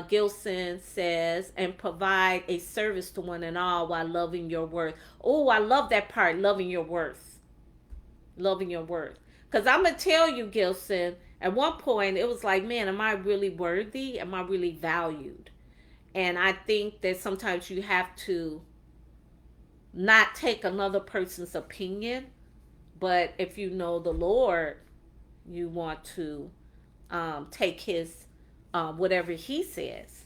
Gilson says, and provide a service to one and all while loving your worth. Oh, I love that part, loving your worth. Loving your worth. Because I'm going to tell you, Gilson, at one point, it was like, man, am I really worthy? Am I really valued? And I think that sometimes you have to not take another person's opinion, but if you know the Lord, you want to take his whatever he says,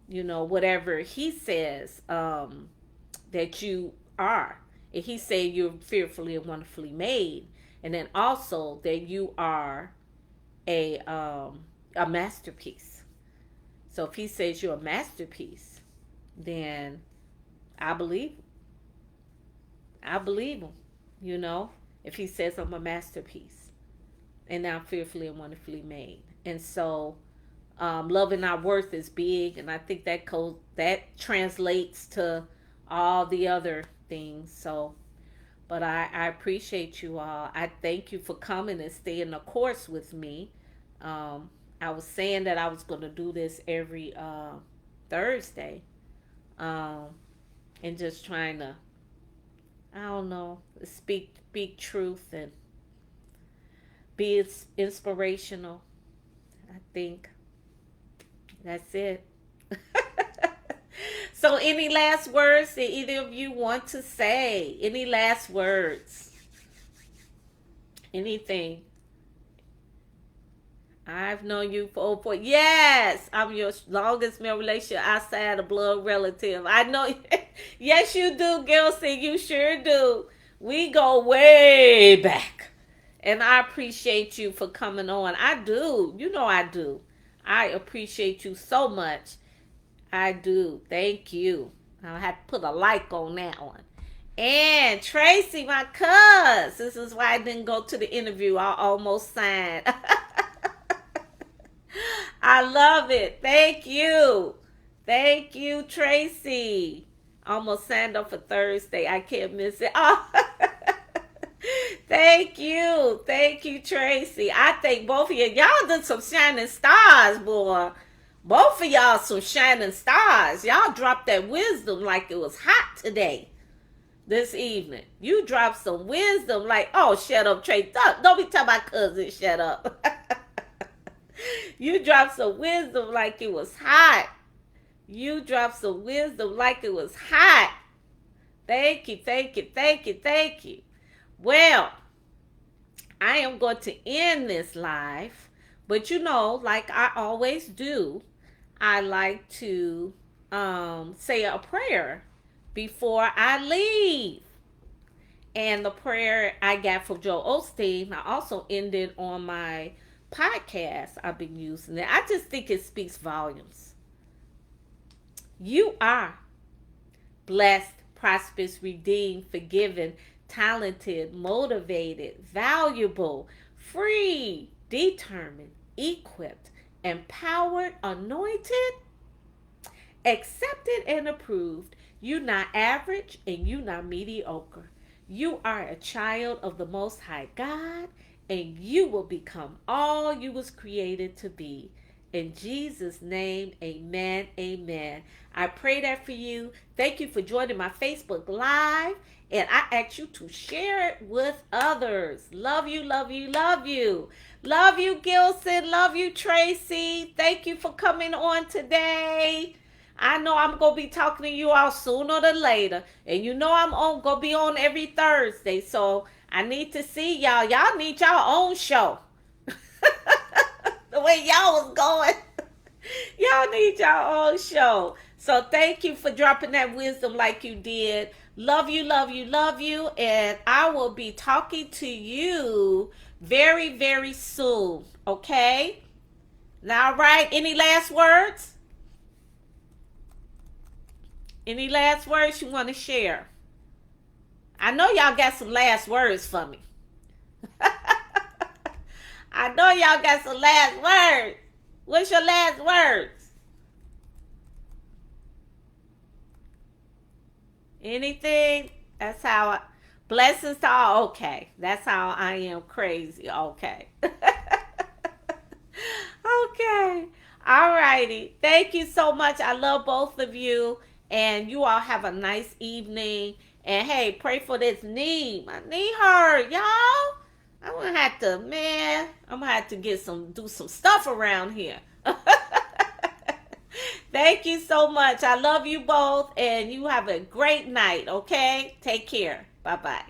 whatever he says that you are. If he say you're fearfully and wonderfully made, and then also that you are a masterpiece. So if he says you're a masterpiece, then I believe him. I believe him. If he says I'm a masterpiece, and I'm fearfully and wonderfully made, and so loving our worth is big, and I think that translates to all the other things. So, but I appreciate you all. I thank you for coming and staying the course with me. I was saying that I was going to do this every Thursday, and just trying to, I don't know, speak truth and be inspirational. I think that's it. So any last words that either of you want to say? Any last words? Anything? I've known you for over. Yes, I'm your longest male relationship outside a blood relative. I know. Yes, you do, Gilson. You sure do. We go way back. And I appreciate you for coming on. I do. I do. I appreciate you so much. I do. Thank you. I'll have to put a like on that one. And Tracy, my cuz. This is why I didn't go to the interview. I almost signed. I love it. Thank you. Thank you, Tracy. Almost signed up for Thursday. I can't miss it. Oh. Thank you. Thank you, Tracy. I think both of you, y'all did some shining stars, boy. Both of y'all some shining stars. Y'all dropped that wisdom like it was hot today. This evening. You dropped some wisdom like, oh, shut up, Tracy. Don't be telling my cousin, shut up. You dropped some wisdom like it was hot. You dropped some wisdom like it was hot. Thank you, thank you, thank you, thank you. Well, I am going to end this live, but like I always do, I like to say a prayer before I leave. And the prayer I got from Joel Osteen, I also ended on my podcast. I've been using it. I just think it speaks volumes. You are blessed, prosperous, redeemed, forgiven, talented, motivated, valuable, free, determined, equipped, empowered, anointed, accepted, and approved. You not average and you not mediocre. You are a child of the Most High God, and you will become all you was created to be. In Jesus' name, amen, amen. I pray that for you. Thank you for joining my Facebook Live. And I ask you to share it with others. Love you, love you, love you. Love you, Gilson. Love you, Tracy. Thank you for coming on today. I know I'm gonna be talking to you all sooner or later, and you know I'm on gonna be on every Thursday. So I need to see y'all. Y'all need your own show. The way y'all was going, y'all need your own show. So thank you for dropping that wisdom like you did. Love you, love you, love you, and I will be talking to you very, very soon. Okay. Now, right? Any last words? Any last words you want to share? I know y'all got some last words for me. I know y'all got some last words. What's your last words? Anything? That's how I, blessings to all. Okay. That's how I am crazy. Okay. Okay. All righty. Thank you so much. I love both of you. And you all have a nice evening. And hey, pray for this knee. My knee hurt, y'all. I'm gonna have to, man. I'm gonna have to do some stuff around here. Thank you so much. I love you both, and you have a great night. Okay, take care. Bye bye.